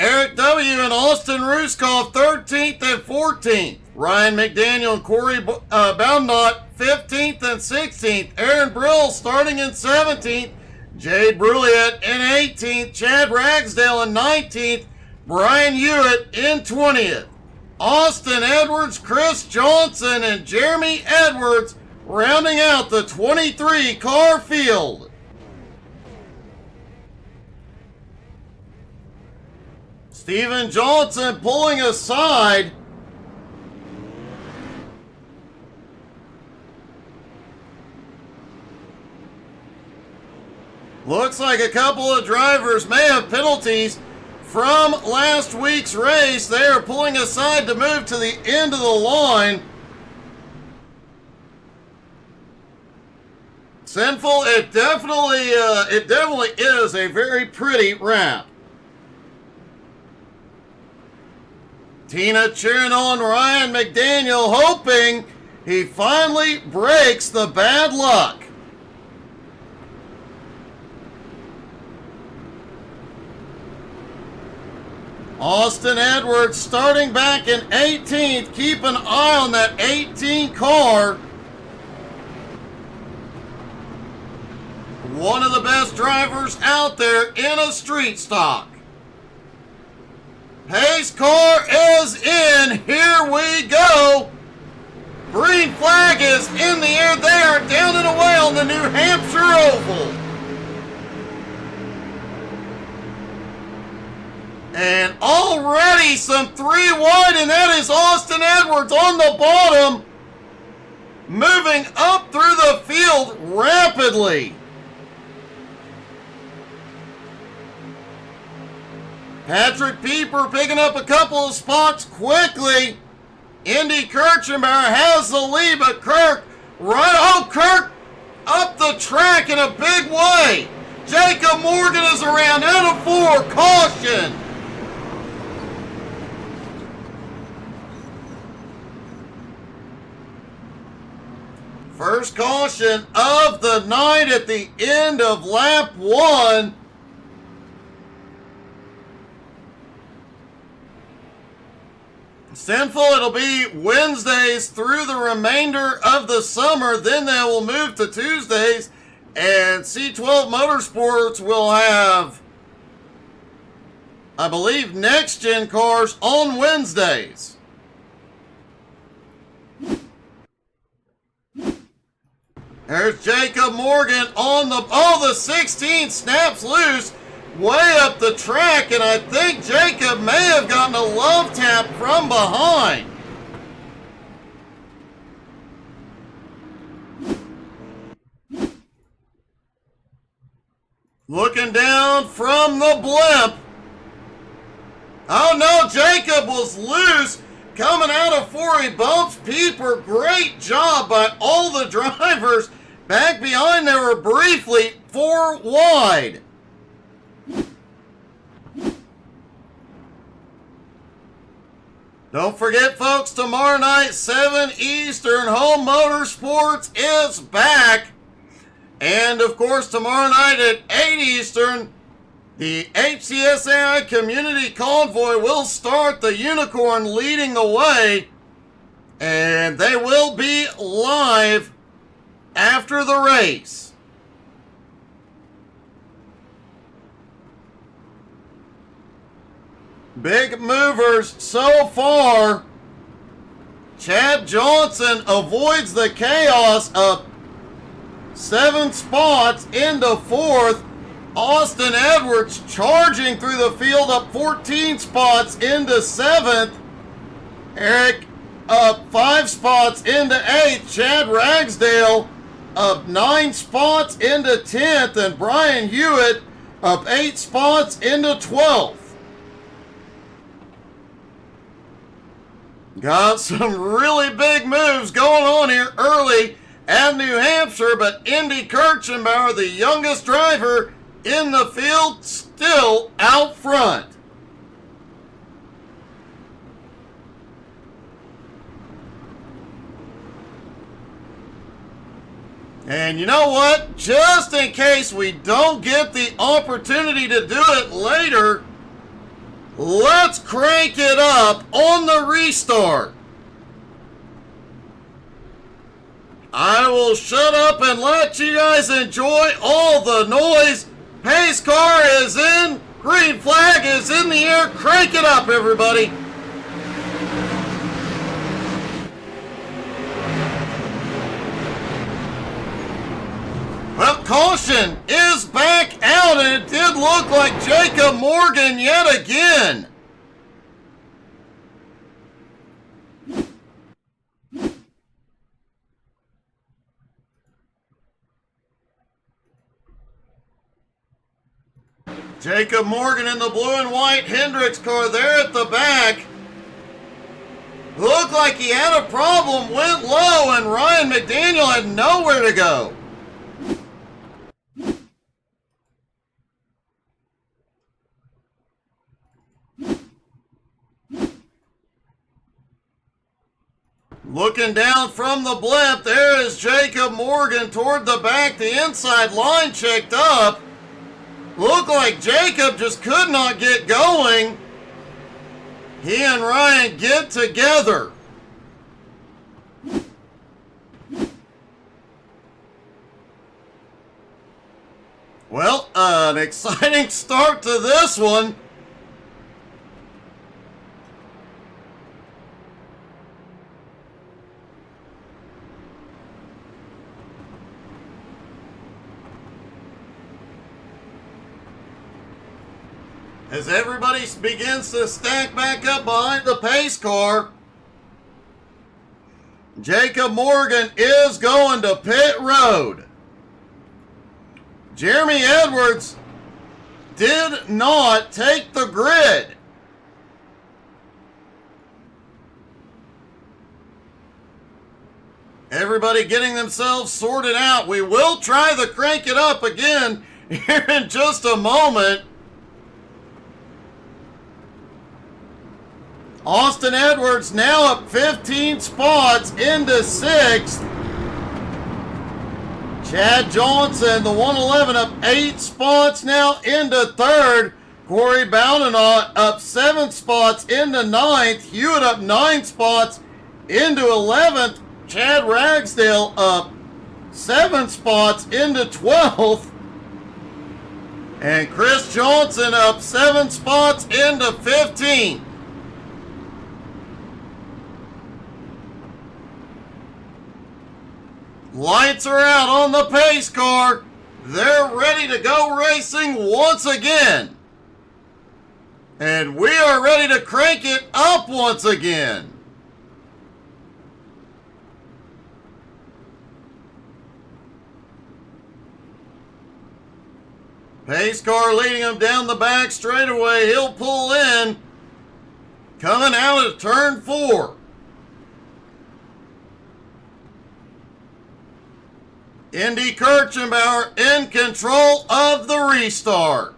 Eric W. and Austin Ruskoff 13th and 14th. Ryan McDaniel and Corey Bowdenot 15th and 16th. Aaron Brill starting in 17th. Jade Bruliet in 18th. Chad Ragsdale in 19th. Brian Hewitt in 20th. Austin Edwards, Chris Johnson, and Jeremy Edwards rounding out the 23 car field. Steven Johnson pulling aside Looks like a couple of drivers may have penalties from last week's race. They are pulling aside to move to the end of the line. Sinful, it definitely is a very pretty wrap. Tina cheering on Ryan McDaniel, hoping he finally breaks the bad luck. Austin Edwards starting back in 18th. Keep an eye on that 18 car. One of the best drivers out there in a street stock. Pace car is in. Here we go. Green flag is in the air. They are down and away on the New Hampshire Oval. And already some 3 wide, and that is Austin Edwards on the bottom, moving up through the field rapidly. Patrick Pieper picking up a couple of spots quickly. Indy Kirchenbauer has the lead, but Kirk Kirk up the track in a big way. Jacob Morgan is around out of 4. Caution. First caution of the night at the end of lap 1. Sinful, it'll be Wednesdays through the remainder of the summer. Then they will move to Tuesdays. And C12 Motorsports will have, I believe, next-gen cars on Wednesdays. There's Jacob Morgan on the 16 snaps loose way up the track, and I think Jacob may have gotten a love tap from behind. Looking down from the blimp. Oh no, Jacob was loose. Coming out of 4, he bumps Pieper. Great job by all the drivers. Back behind, they were briefly 4 wide. Don't forget, folks, tomorrow night, 7 Eastern, Home Motorsports is back. And, of course, tomorrow night at 8 Eastern, the HCSAI Community Convoy will start, the Unicorn leading the way. And they will be live after the race. Big movers so far. Chad Johnson avoids the chaos of 7 spots into 4th. Austin Edwards charging through the field up 14 spots into 7th. Eric up 5 spots into 8th. Chad Ragsdale up 9 spots into 10th. And Brian Hewitt up 8 spots into 12th. Got some really big moves going on here early at New Hampshire, but Indy Kirchenbauer, the youngest driver in the field, still out front. And you know what? Just in case we don't get the opportunity to do it later, let's crank it up on the restart. I will shut up and let you guys enjoy all the noise. Pace car is in. Green flag is in the air. Crank it up, everybody. Well, caution is back out, and it did look like Jacob Morgan yet again. Jacob Morgan in the blue and white Hendricks car there at the back. Looked like he had a problem, went low, and Ryan McDaniel had nowhere to go. Looking down from the blimp, there is Jacob Morgan toward the back, the inside line checked up. Looked like Jacob just could not get going. He and Ryan get together. Well, an exciting start to this one. As everybody begins to stack back up behind the pace car, Jacob Morgan is going to pit road. Jeremy Edwards did not take the grid. Everybody getting themselves sorted out. We will try the crank it up again here in just a moment. Austin Edwards now up 15 spots into 6th. Chad Johnson, the 111, up 8 spots now into 3rd. Corey Bowdenaw up 7 spots into 9th. Hewitt up 9 spots into 11th. Chad Ragsdale up 7 spots into 12th. And Chris Johnson up 7 spots into 15th. Lights are out on the pace car. They're ready to go racing once again. And we are ready to crank it up once again. Pace car leading him down the back straightaway. He'll pull in. Coming out of turn 4. Indy Kirchenbauer in control of the restart.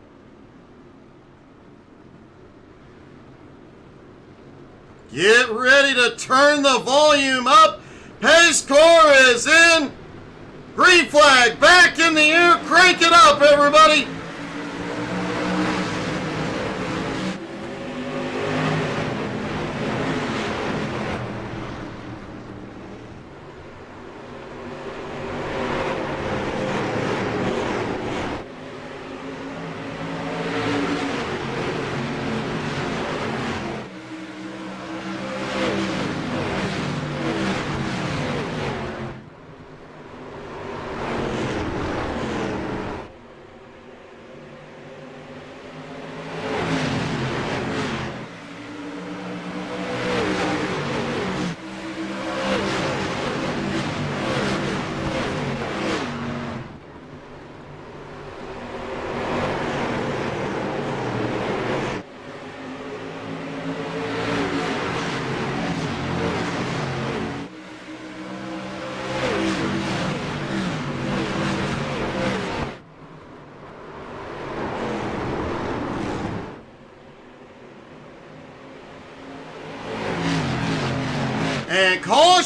Get ready to turn the volume up. Pace car is in. Green flag back in the air. Crank it up, everybody.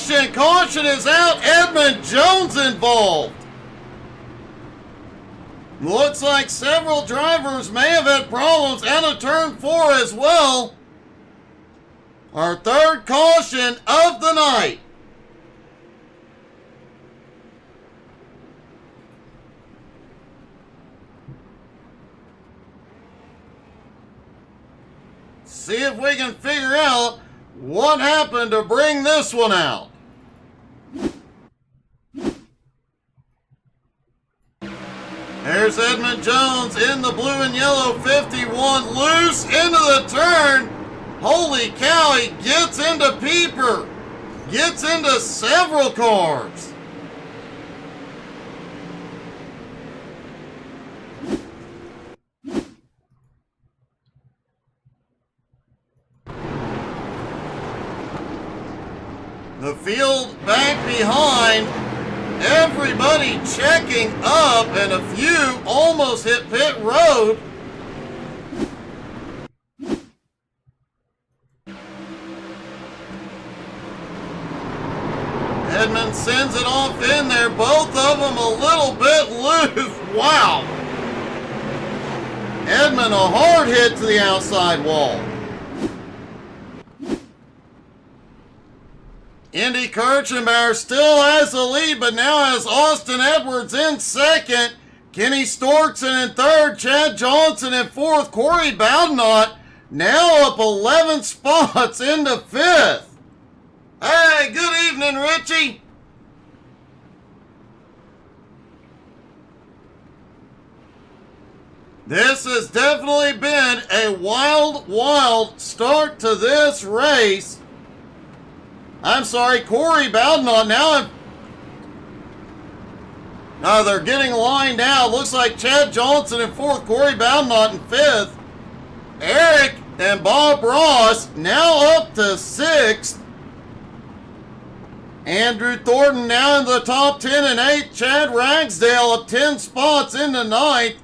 And caution is out. Edmund Jones involved. Looks like several drivers may have had problems out of turn 4 as well. Our 3rd caution of the night. See if we can figure out what happened to bring this one out. There's Edmund Jones in the blue and yellow 51, loose into the turn. Holy cow, he gets into Pieper. Gets into several cars. The field back behind. Everybody checking up, and a few almost hit pit road. Edmund sends it off in there. Both of them a little bit loose. Wow. Edmund a hard hit to the outside wall. Indy Kirchenbauer still has the lead, but now has Austin Edwards in second. Kenny Storkson in third. Chad Johnson in fourth. Corey Bowdenot now up 11 spots into fifth. Hey, good evening, Richie. This has definitely been a wild, wild start to this race. I'm sorry, Corey Bowdenot now. Now they're getting lined out. Looks like Chad Johnson in fourth, Corey Bowdenot in fifth. Eric and Bob Ross now up to sixth. Andrew Thornton now in the top 10 and 8. Chad Ragsdale up 10 spots into ninth.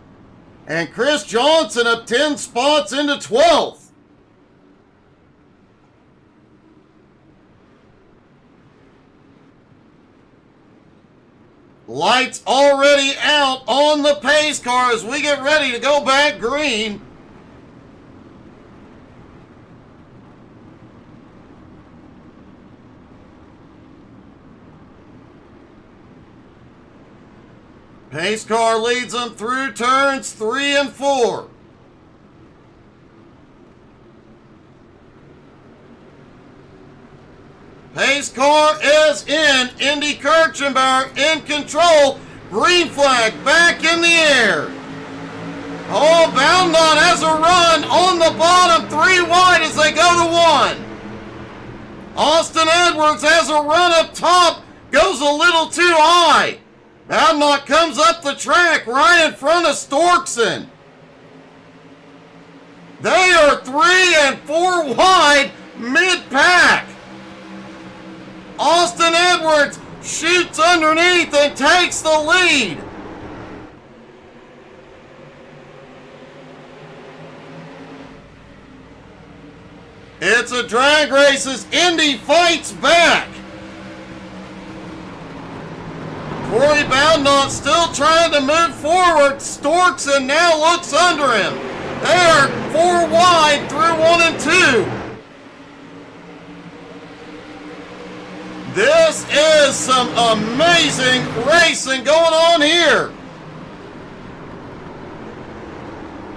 And Chris Johnson up 10 spots into 12th. Lights already out on the pace car as we get ready to go back green. Pace car leads them through turns 3 and 4. Pace car is in. Indy Kirchenbauer in control. Green flag back in the air. Oh, Bowdenot has a run on the bottom. 3 wide as they go to 1. Austin Edwards has a run up top. Goes a little too high. Bowdenot comes up the track right in front of Storkson. They are 3 and 4 wide mid-pack. Austin Edwards shoots underneath and takes the lead. It's a drag race as Indy fights back. Corey Bowdenot still trying to move forward. Storkson now looks under him. They are 4 wide through 1 and 2. This is some amazing racing going on here.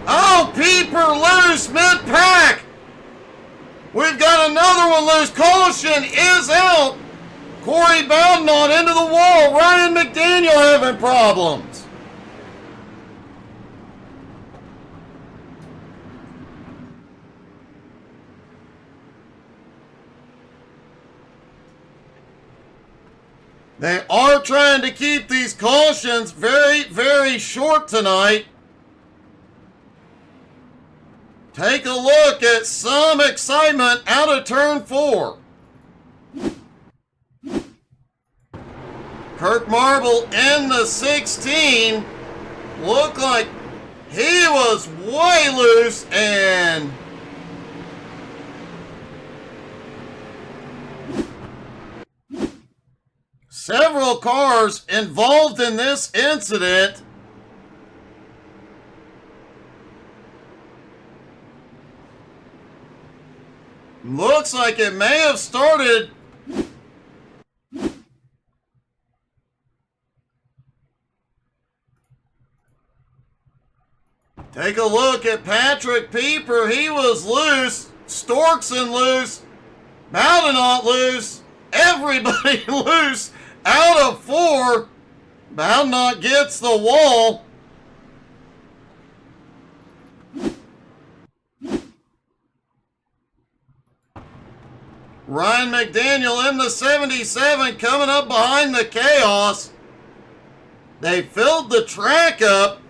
Oh, Pieper loose mid-pack. We've got another one loose. Caution is out. Corey Bowdenot into the wall. Ryan McDaniel having problems. They are trying to keep these cautions very, very short tonight. Take a look at some excitement out of turn 4. Kirk Marble in the 16. Looked like he was way loose and several cars involved in this incident. Looks like it may have started. Take a look at Patrick Pieper. He was loose. Storkson loose. Bowdenot loose. Everybody loose out of 4. Bowdenot gets the wall. Ryan McDaniel in the 77 coming up behind the chaos. They filled the track up.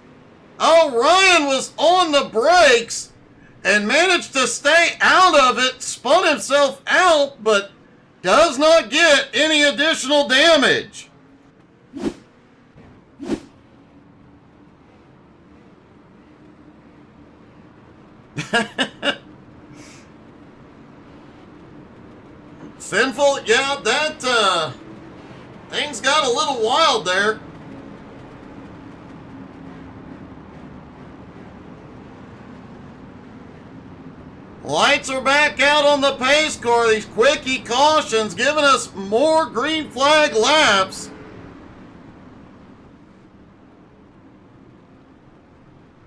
Oh, Ryan was on the brakes and managed to stay out of it, spun himself out, but does not get any additional damage. Sinful, yeah, that, things got a little wild there. Lights are back out on the pace car. These quickie cautions giving us more green flag laps.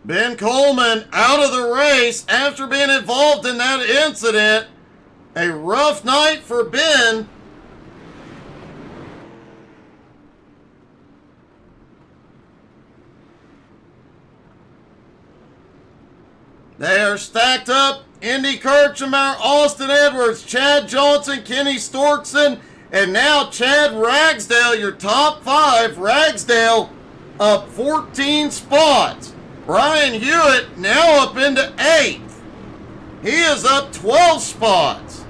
Ben Coleman out of the race after being involved in that incident. A rough night for Ben. They are stacked up. Indy Kirchmeier, Austin Edwards, Chad Johnson, Kenny Storkson, and now Chad Ragsdale, your top 5. Ragsdale up 14 spots. Brian Hewitt now up into 8th. He is up 12 spots.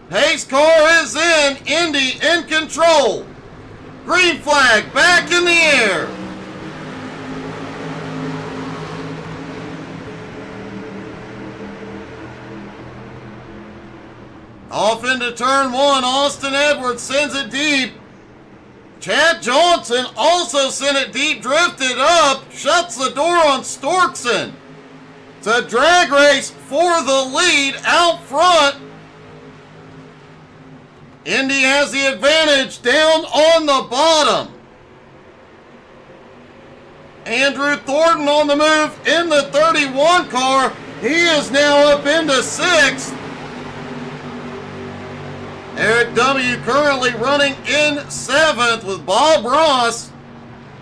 Pace car is in. Indy in control. Green flag back in the air. Off into turn 1, Austin Edwards sends it deep. Chad Johnson also sent it deep, drifted up, shuts the door on Storkson. It's a drag race for the lead out front. Indy has the advantage down on the bottom. Andrew Thornton on the move in the 31 car. He is now up into 6th. Eric W. currently running in 7th with Bob Ross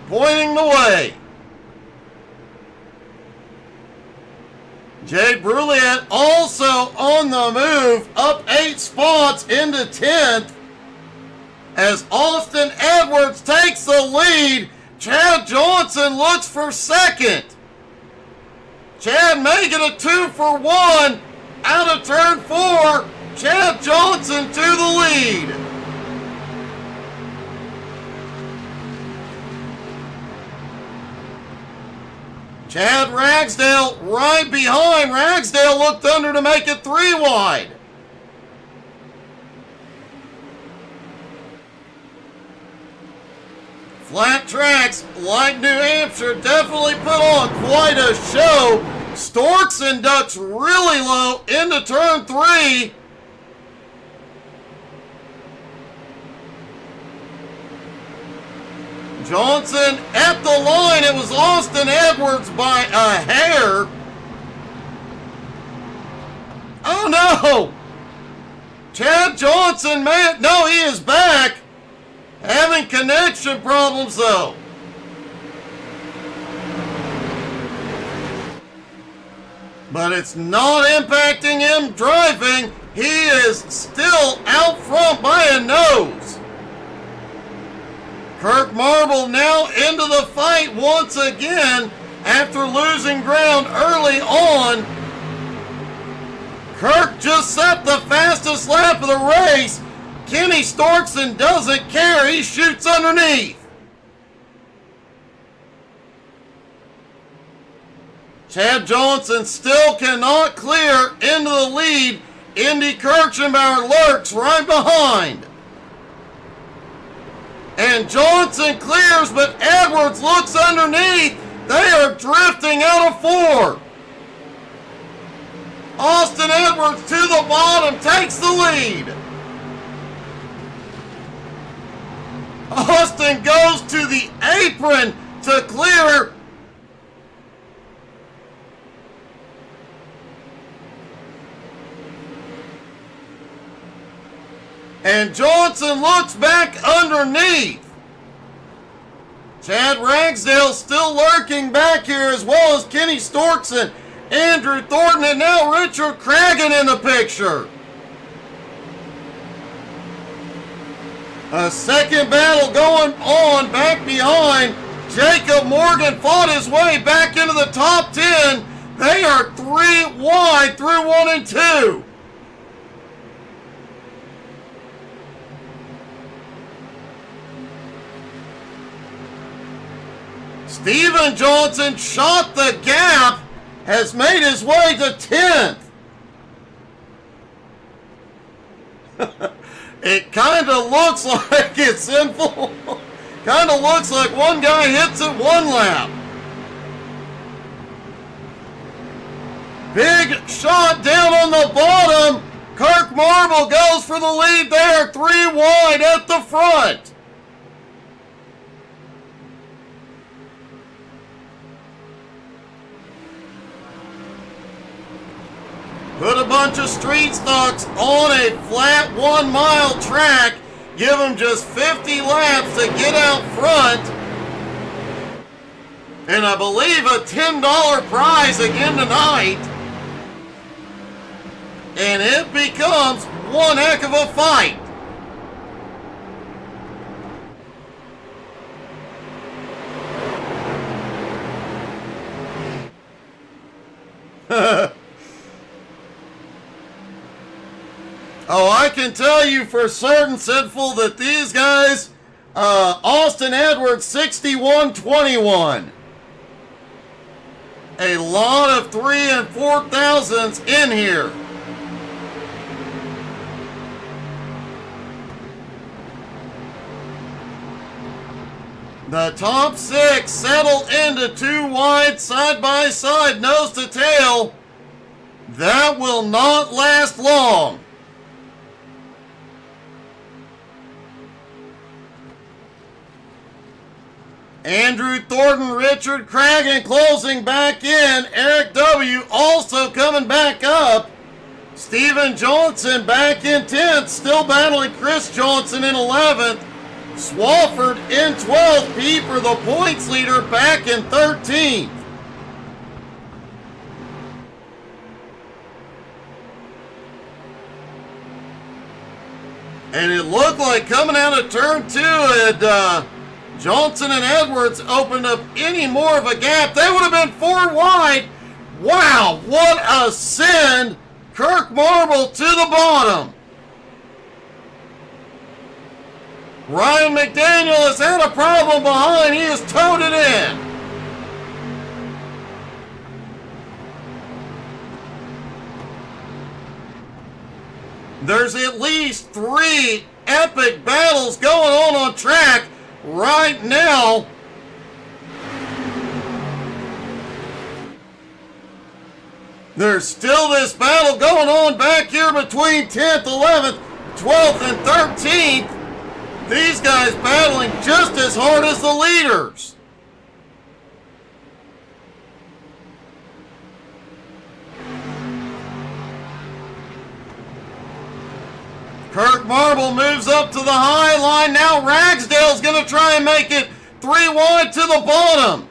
pointing the way. Jay Brulliet also on the move, up 8 spots into 10th. As Austin Edwards takes the lead, Chad Johnson looks for 2nd. Chad may get a 2 for 1 out of turn 4. Chad Johnson to the lead. Chad Ragsdale right behind. Ragsdale looked under to make it 3 wide. Flat tracks like New Hampshire definitely put on quite a show. Storkson ducks really low into turn 3. Johnson at the line. It was Austin Edwards by a hair. Oh no! Chad Johnson, man, no, he is back. Having connection problems though. But it's not impacting him driving. He is still out front by a nose. Kirk Marble now into the fight once again after losing ground early on. Kirk just set the fastest lap of the race. Kenny Storkson doesn't care. He shoots underneath. Chad Johnson still cannot clear into the lead. Indy Kirchmeier lurks right behind. And Johnson clears, but Edwards looks underneath. They are drifting out of 4. Austin Edwards to the bottom, takes the lead. Austin goes to the apron to clear. And Johnson looks back underneath. Chad Ragsdale still lurking back here, as well as Kenny Storkson, Andrew Thornton, and now Richard Cragen in the picture. A second battle going on back behind. Jacob Morgan fought his way back into the top 10. They are 3 wide through 1 and 2. Steven Johnson shot the gap, has made his way to 10th. It kind of looks like it's Sinful. Kind of looks like one guy hits it one lap. Big shot down on the bottom. Kirk Marble goes for the lead there, 3 wide at the front. Put a bunch of street stocks on a flat 1 mile track. Give them just 50 laps to get out front. And I believe a $10 prize again tonight. And it becomes one heck of a fight. Oh, I can tell you for certain, Sinful, that these guys, Austin Edwards, 61-21. A lot of 3 and 4,000s in here. The top 6 settle into 2 wide, side by side, nose to tail. That will not last long. Andrew Thornton, Richard Cragen closing back in. Eric W. also coming back up. Steven Johnson back in 10th, still battling Chris Johnson in 11th. Swafford in 12th. Pieper, the points leader, back in 13th. And it looked like coming out of turn 2 at Johnson and Edwards opened up any more of a gap. They would have been 4 wide. Wow, what a send. Kirk Marble to the bottom. Ryan McDaniel has had a problem behind. He has towed it in. There's at least 3 epic battles going on track right now. There's still this battle going on back here between 10th, 11th, 12th, and 13th. These guys battling just as hard as the leaders. Kirk Marble moves up to the high line. Now Ragsdale's going to try and make it 3 wide to the bottom.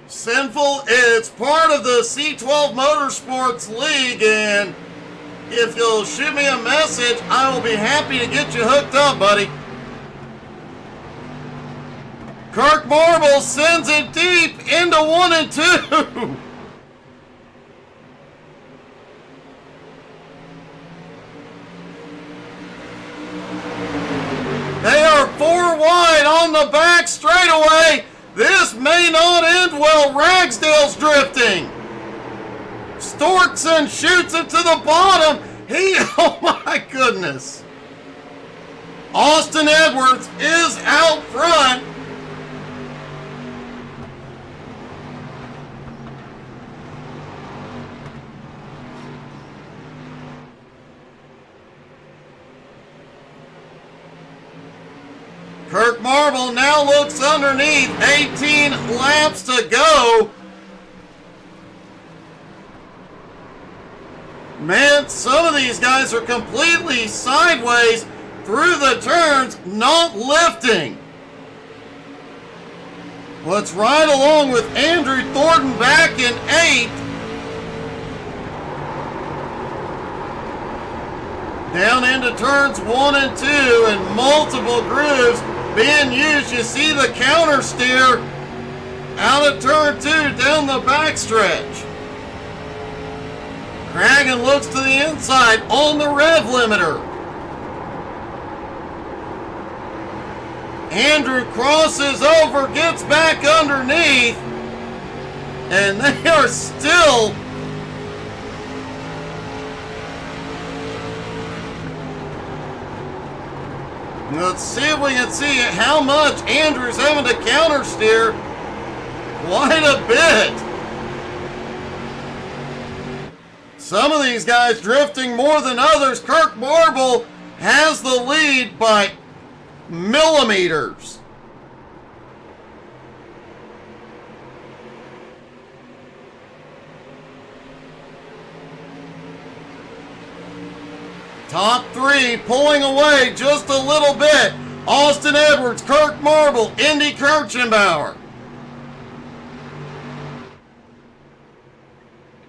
Sinful, it's part of the C12 Motorsports League, and if you'll shoot me a message, I will be happy to get you hooked up, buddy. Kirk Marble sends it deep into 1 and 2. They are 4 wide on the back straightaway. This may not end well. Ragsdale's drifting. Storkson shoots it to the bottom. Oh my goodness. Austin Edwards is out front. Kirk Marble now looks underneath. 18 laps to go. Man, some of these guys are completely sideways through the turns, not lifting. Let's ride along with Andrew Thornton back in 8th. Down into turns 1 and 2 and multiple grooves being used. You see the counter steer out of turn 2 down the backstretch. Cragen looks to the inside on the rev limiter. Andrew crosses over, gets back underneath, and they are still let's see if we can see how much Andrew's having to counter steer. Quite a bit. Some of these guys drifting more than others. Kirk Marble has the lead by millimeters. Top 3 pulling away just a little bit. Austin Edwards, Kirk Marble, Indy Kirchenbauer.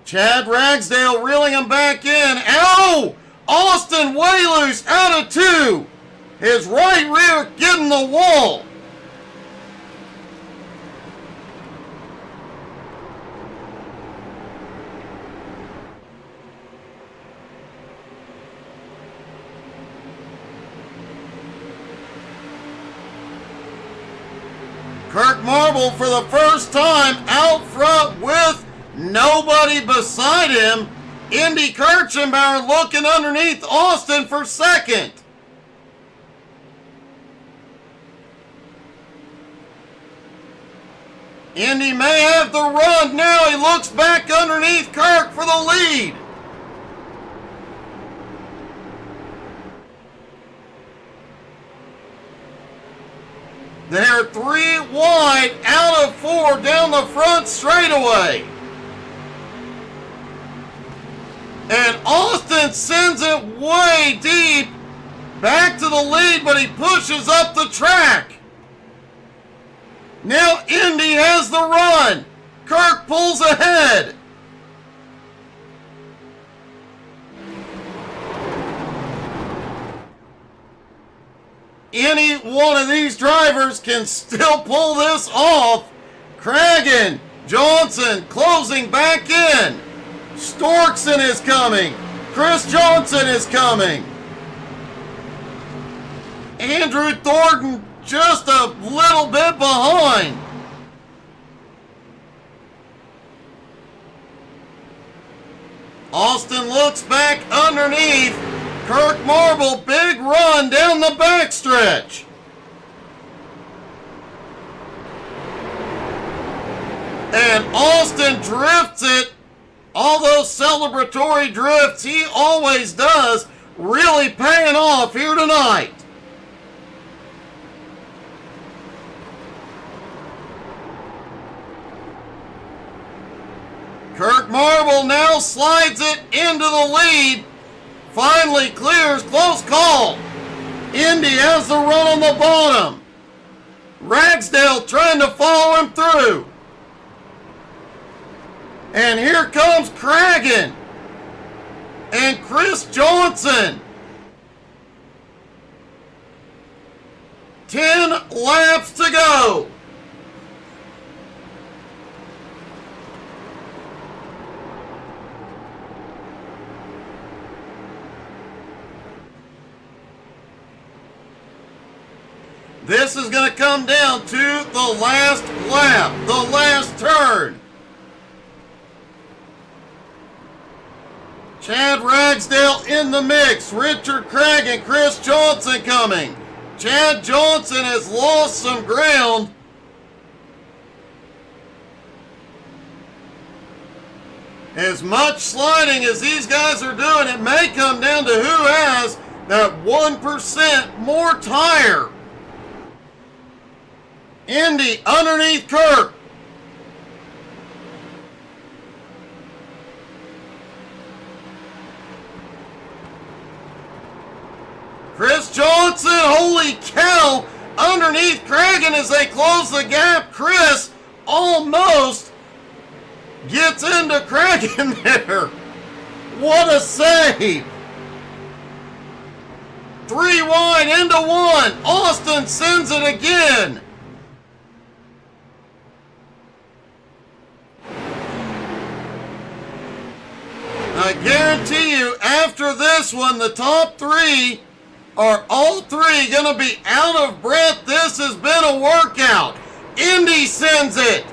Chad Ragsdale reeling him back in. Ow! Austin way loose out of 2. His right rear getting the wall. Kirk Marble for the first time out front with nobody beside him. Indy Kirchenbauer looking underneath Austin for second. Indy may have the run now. He looks back underneath Kirk for the lead. They're 3 wide out of 4 down the front straightaway. And Austin sends it way deep back to the lead, but he pushes up the track. Now Indy has the run. Kirk pulls ahead. Any one of these drivers can still pull this off. Cragen, Johnson closing back in. Storkson is coming. Chris Johnson is coming. Andrew Thornton just a little bit behind. Austin looks back underneath. Kirk Marble, big run down the backstretch. And Austin drifts it. All those celebratory drifts he always does, really paying off here tonight. Kirk Marble now slides it into the lead. Finally clears, close call. Indy has the run on the bottom. Ragsdale trying to follow him through. And here comes Cragen and Chris Johnson. 10 laps to go. This is going to come down to the last lap, the last turn. Chad Ragsdale in the mix. Richard Craig and Chris Johnson coming. Chad Johnson has lost some ground. As much sliding as these guys are doing, it may come down to who has that 1% more tire. Indy underneath Kirk. Chris Johnson, holy cow, underneath Cragen as they close the gap. Chris almost gets into Cragen there. What a save. 3 wide into 1. Austin sends it again. I guarantee you, after this one, the top three are all three going to be out of breath. This has been a workout. Indy sends it.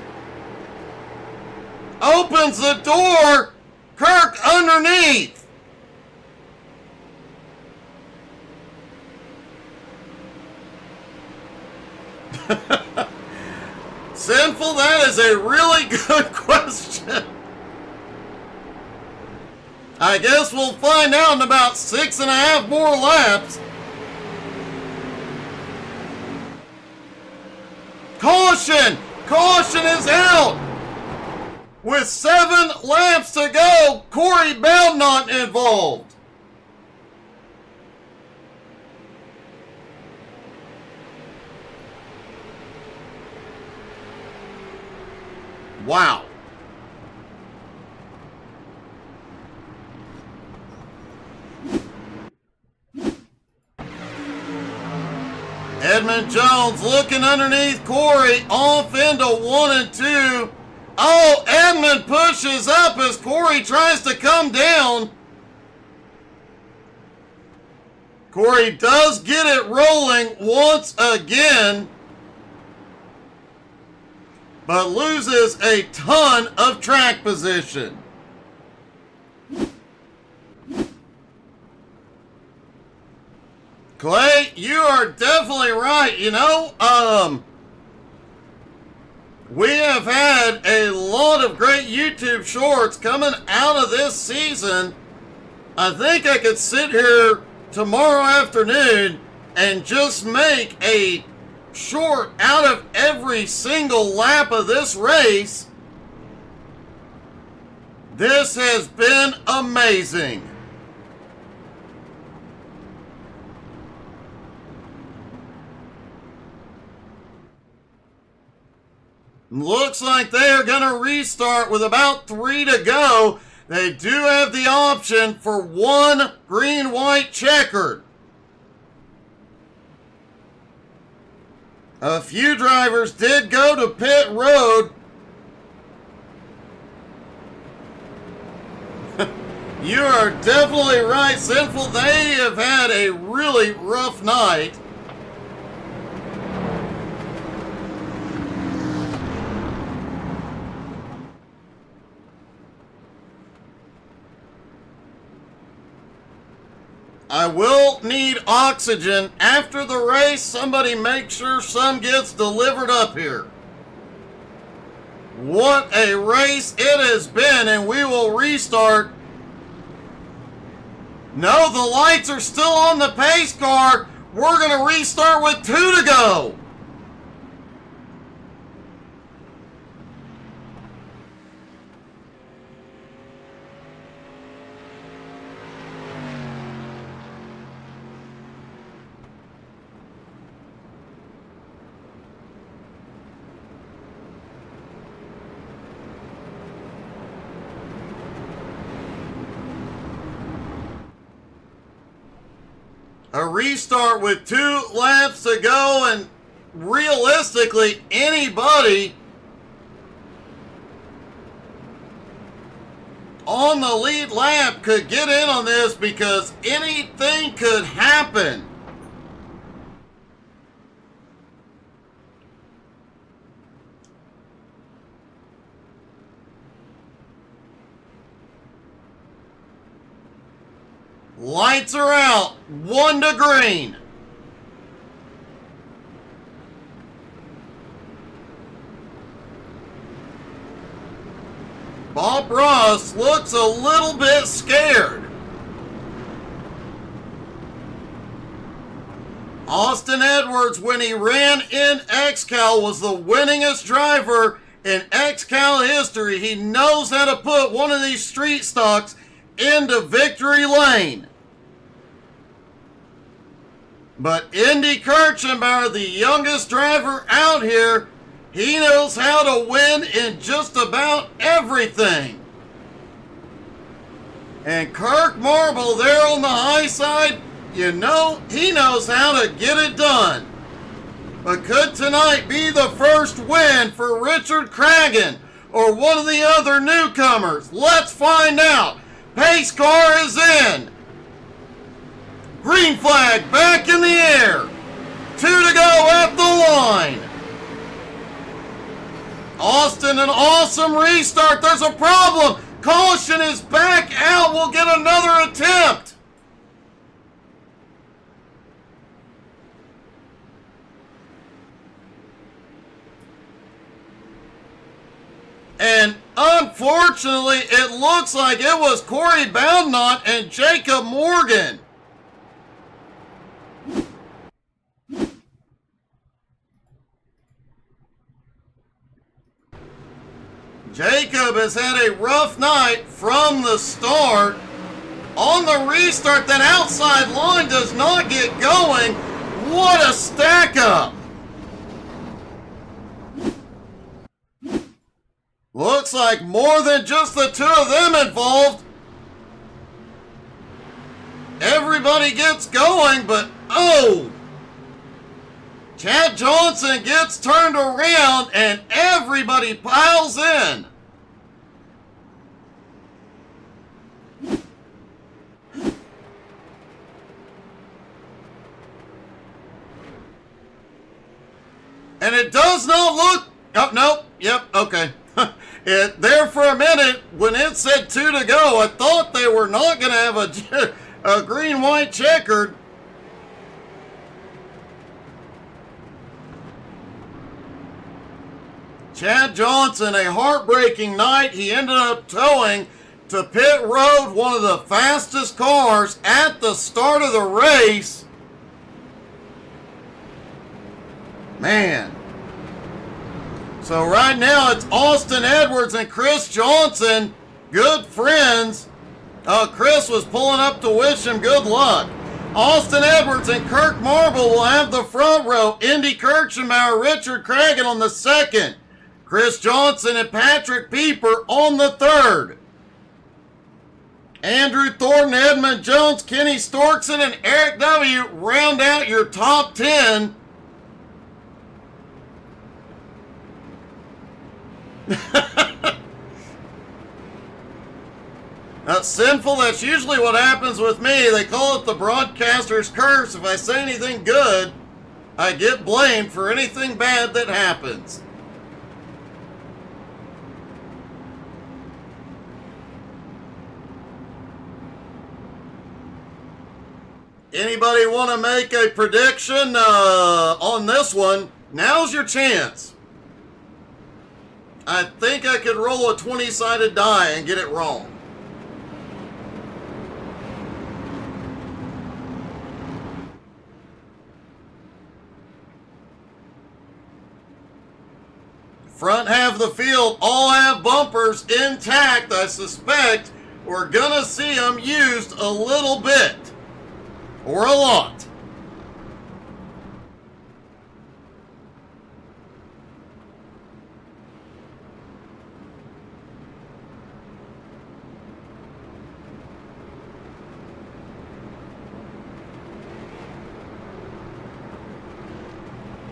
Opens the door. Kirk underneath. Sinful, that is a really good question. I guess we'll find out in about 6.5 more laps. Caution! Caution is out! With 7 laps to go, Corey Bell not involved. Wow. Edmund Jones looking underneath Corey, off into 1 and 2. Oh, Edmund pushes up as Corey tries to come down. Corey does get it rolling once again, but loses a ton of track position. Clay, you are definitely right. You know, we have had a lot of great YouTube shorts coming out of this season. I think I could sit here tomorrow afternoon and just make a short out of every single lap of this race. This has been amazing. Looks like they are going to restart with about 3 to go. They do have the option for 1 green, white, checkered. A few drivers did go to pit road. You are definitely right, Sinful. They have had a really rough night. I will need oxygen. After the race, somebody make sure some gets delivered up here. What a race it has been, and we will restart. No, the lights are still on the pace car. We're going to restart with 2 to go. A restart with 2 laps to go, and realistically, anybody on the lead lap could get in on this because anything could happen. Lights are out. 1 to green. Bob Ross looks a little bit scared. Austin Edwards, when he ran in XCal, was the winningest driver in XCal history. He knows how to put one of these street stocks into victory lane. But Indy Kirchenbauer, the youngest driver out here, he knows how to win in just about everything. And Kirk Marble there on the high side, you know, he knows how to get it done. But could tonight be the first win for Richard Cragen or one of the other newcomers? Let's find out. Pace car is in. Green flag back in the air. 2 to go at the line. Austin, an awesome restart. There's a problem. Caution is back out. We'll get another attempt. And unfortunately, it looks like it was Corey Boundnot and Jacob Morgan. Jacob has had a rough night from the start. On the restart, that outside line does not get going. What a stack up. Looks like more than just the two of them involved. Everybody gets going, but oh! Chad Johnson gets turned around and everybody piles in. And it does not look... Oh, no. Yep, okay. There for a minute, when it said 2 to go, I thought they were not going to have a green-white checkered. Chad Johnson, a heartbreaking night. He ended up towing to pit road, one of the fastest cars at the start of the race. Man. So right now it's Austin Edwards and Chris Johnson, good friends. Chris was pulling up to wish him good luck. Austin Edwards and Kirk Marble will have the front row. Indy Kirchenbauer, Richard Cragen on the second. Chris Johnson and Patrick Pieper on the third. Andrew Thornton, Edmund Jones, Kenny Storkson, and Eric W. round out your top 10. That's sinful. That's usually what happens with me. They call it the broadcaster's curse. If I say anything good, I get blamed for anything bad that happens. Anybody want to make a prediction on this one? Now's your chance. I think I could roll a 20-sided die and get it wrong. Front half of the field all have bumpers intact. I suspect we're going to see them used a little bit. Or a lot.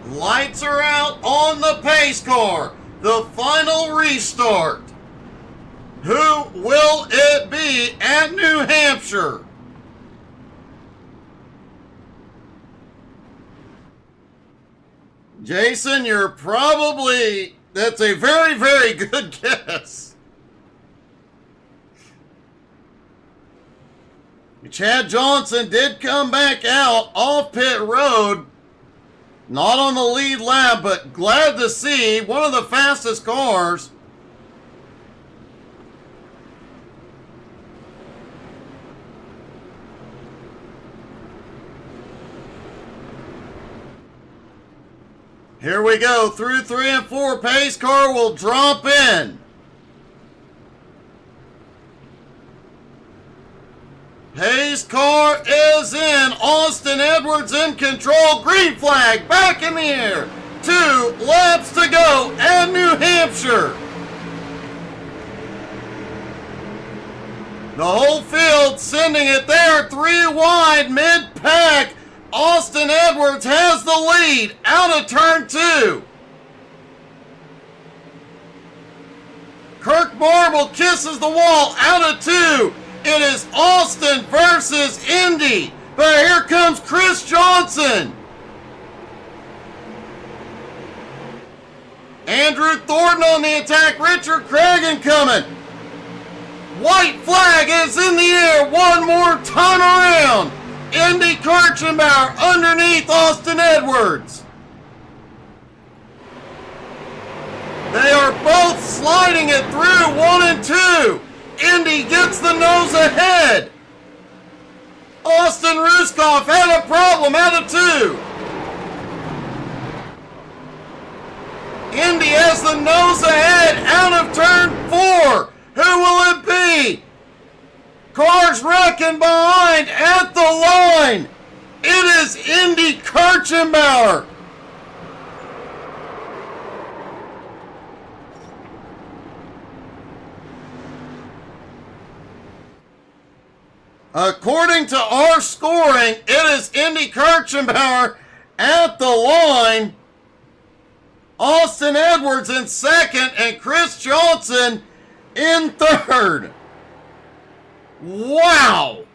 Lights are out on the pace car. The final restart. Who will it be at New Hampshire? Jason, you're probably... That's a very, very good guess. Chad Johnson did come back out off pit road. Not on the lead lap, but glad to see one of the fastest cars. Here we go. Through 3 and 4, pace car will drop in. Pace car is in. Austin Edwards in control. Green flag back in the air. 2 laps to go at New Hampshire. The whole field sending it there. 3 wide mid-pack. Austin Edwards has the lead out of turn 2. Kirk Marble kisses the wall out of 2 It is Austin versus Indy. But here comes Chris Johnson. Andrew Thornton on the attack. Richard Cragen coming. White flag is in the air. One more time around. Indy Kirchenbauer underneath Austin Edwards. They are both sliding it through 1 and 2. Indy gets the nose ahead. Austin Ruskoff had a problem out of 2. Indy has the nose ahead out of turn 4. Who will it be? Cars wrecking behind at the line. It is Indy Kirchenbauer. According to our scoring, it is Indy Kirchenbauer at the line. Austin Edwards in second and Chris Johnson in third. Wow.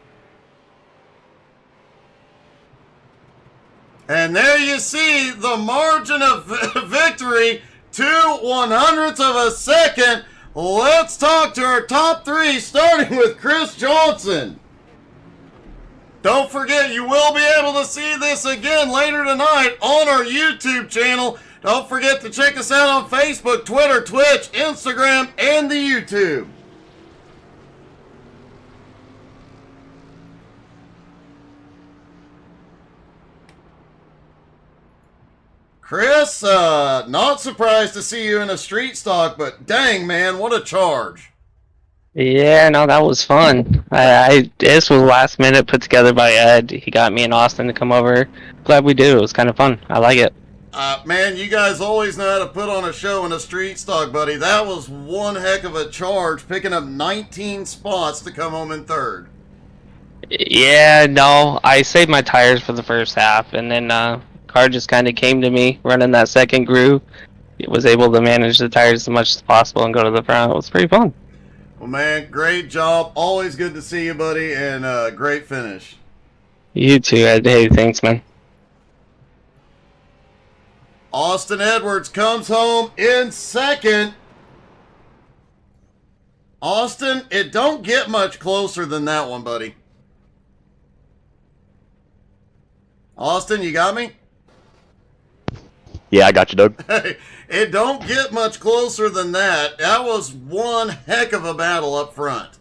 And there you see the margin of victory, 2/100ths of a second. Let's talk to our top 3, starting with Chris Johnson. Don't forget, you will be able to see this again later tonight on our YouTube channel. Don't forget to check us out on Facebook, Twitter, Twitch, Instagram, and the YouTube. Chris, not surprised to see you in a street stock, but dang, man, what a charge. Yeah, no, that was fun. This was last minute put together by Ed. He got me and Austin to come over. Glad we did. It was kind of fun. I like it. Man, you guys always know how to put on a show in a street stock, buddy. That was one heck of a charge, picking up 19 spots to come home in third. Yeah, no, I saved my tires for the first half, and then car just kind of came to me running that second groove. It was able to manage the tires as much as possible and go to the front. It was pretty fun. Well, man, great job. Always good to see you, buddy, and great finish. You too, Ed. Hey, thanks, man. Austin Edwards comes home in second. Austin, it don't get much closer than that one, buddy. Austin, you got me? Yeah, I got you, Doug. Hey, it don't get much closer than that. That was one heck of a battle up front.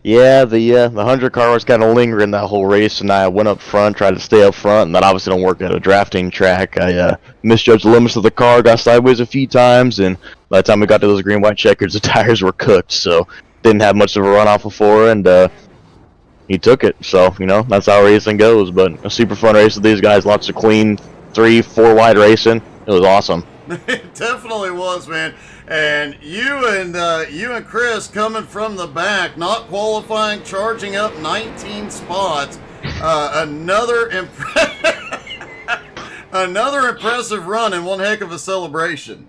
Yeah, the 100 car was kind of lingering that whole race, and I went up front, tried to stay up front, and that obviously don't work at a drafting track. I misjudged the limits of the car, got sideways a few times, and by the time we got to those green-white checkers, the tires were cooked, so didn't have much of a runoff before, and he took it. So, you know, that's how racing goes, but a super fun race with these guys, lots of clean 3-4 wide racing. It was awesome. It definitely was, man. And you and Chris coming from the back, not qualifying, charging up 19 spots. Another impressive run and one heck of a celebration.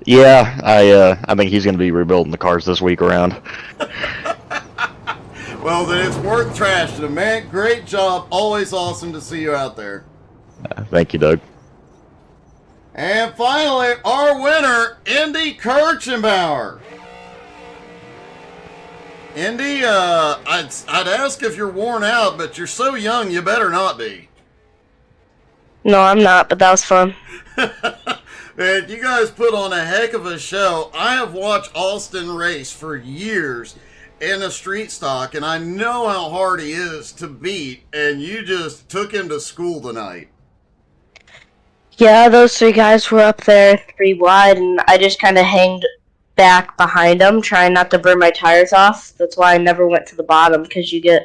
Yeah, I think he's going to be rebuilding the cars this week around. Well, then it's worth trashing him, man. Great job. Always awesome to see you out there. Thank you, Doug. And finally, our winner, Indy Kirchenbauer. Indy, I'd ask if you're worn out, but you're so young, you better not be. No, I'm not, but that was fun. Man, you guys put on a heck of a show. I have watched Austin race for years in a street stock, and I know how hard he is to beat, and you just took him to school tonight. Yeah, those 3 guys were up there 3 wide, and I just kind of hanged back behind them, trying not to burn my tires off. That's why I never went to the bottom, because your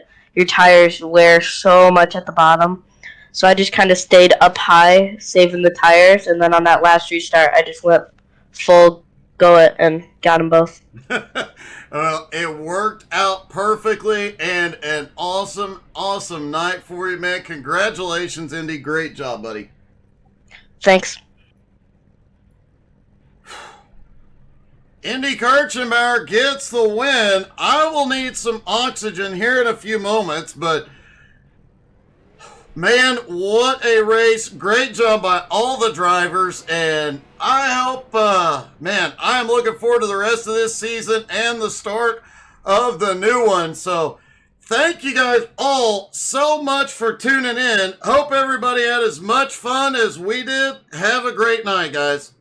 tires wear so much at the bottom. So I just kind of stayed up high, saving the tires, and then on that last restart, I just went full go it and got them both. Well, it worked out perfectly, and an awesome, awesome night for you, man. Congratulations, Indy. Great job, buddy. Thanks. Indy Kirchenbauer gets the win. I will need some oxygen here in a few moments, but man, what a race. Great job by all the drivers, and I hope, man, I am looking forward to the rest of this season and the start of the new one. So thank you guys all so much for tuning in. Hope everybody had as much fun as we did. Have a great night, guys.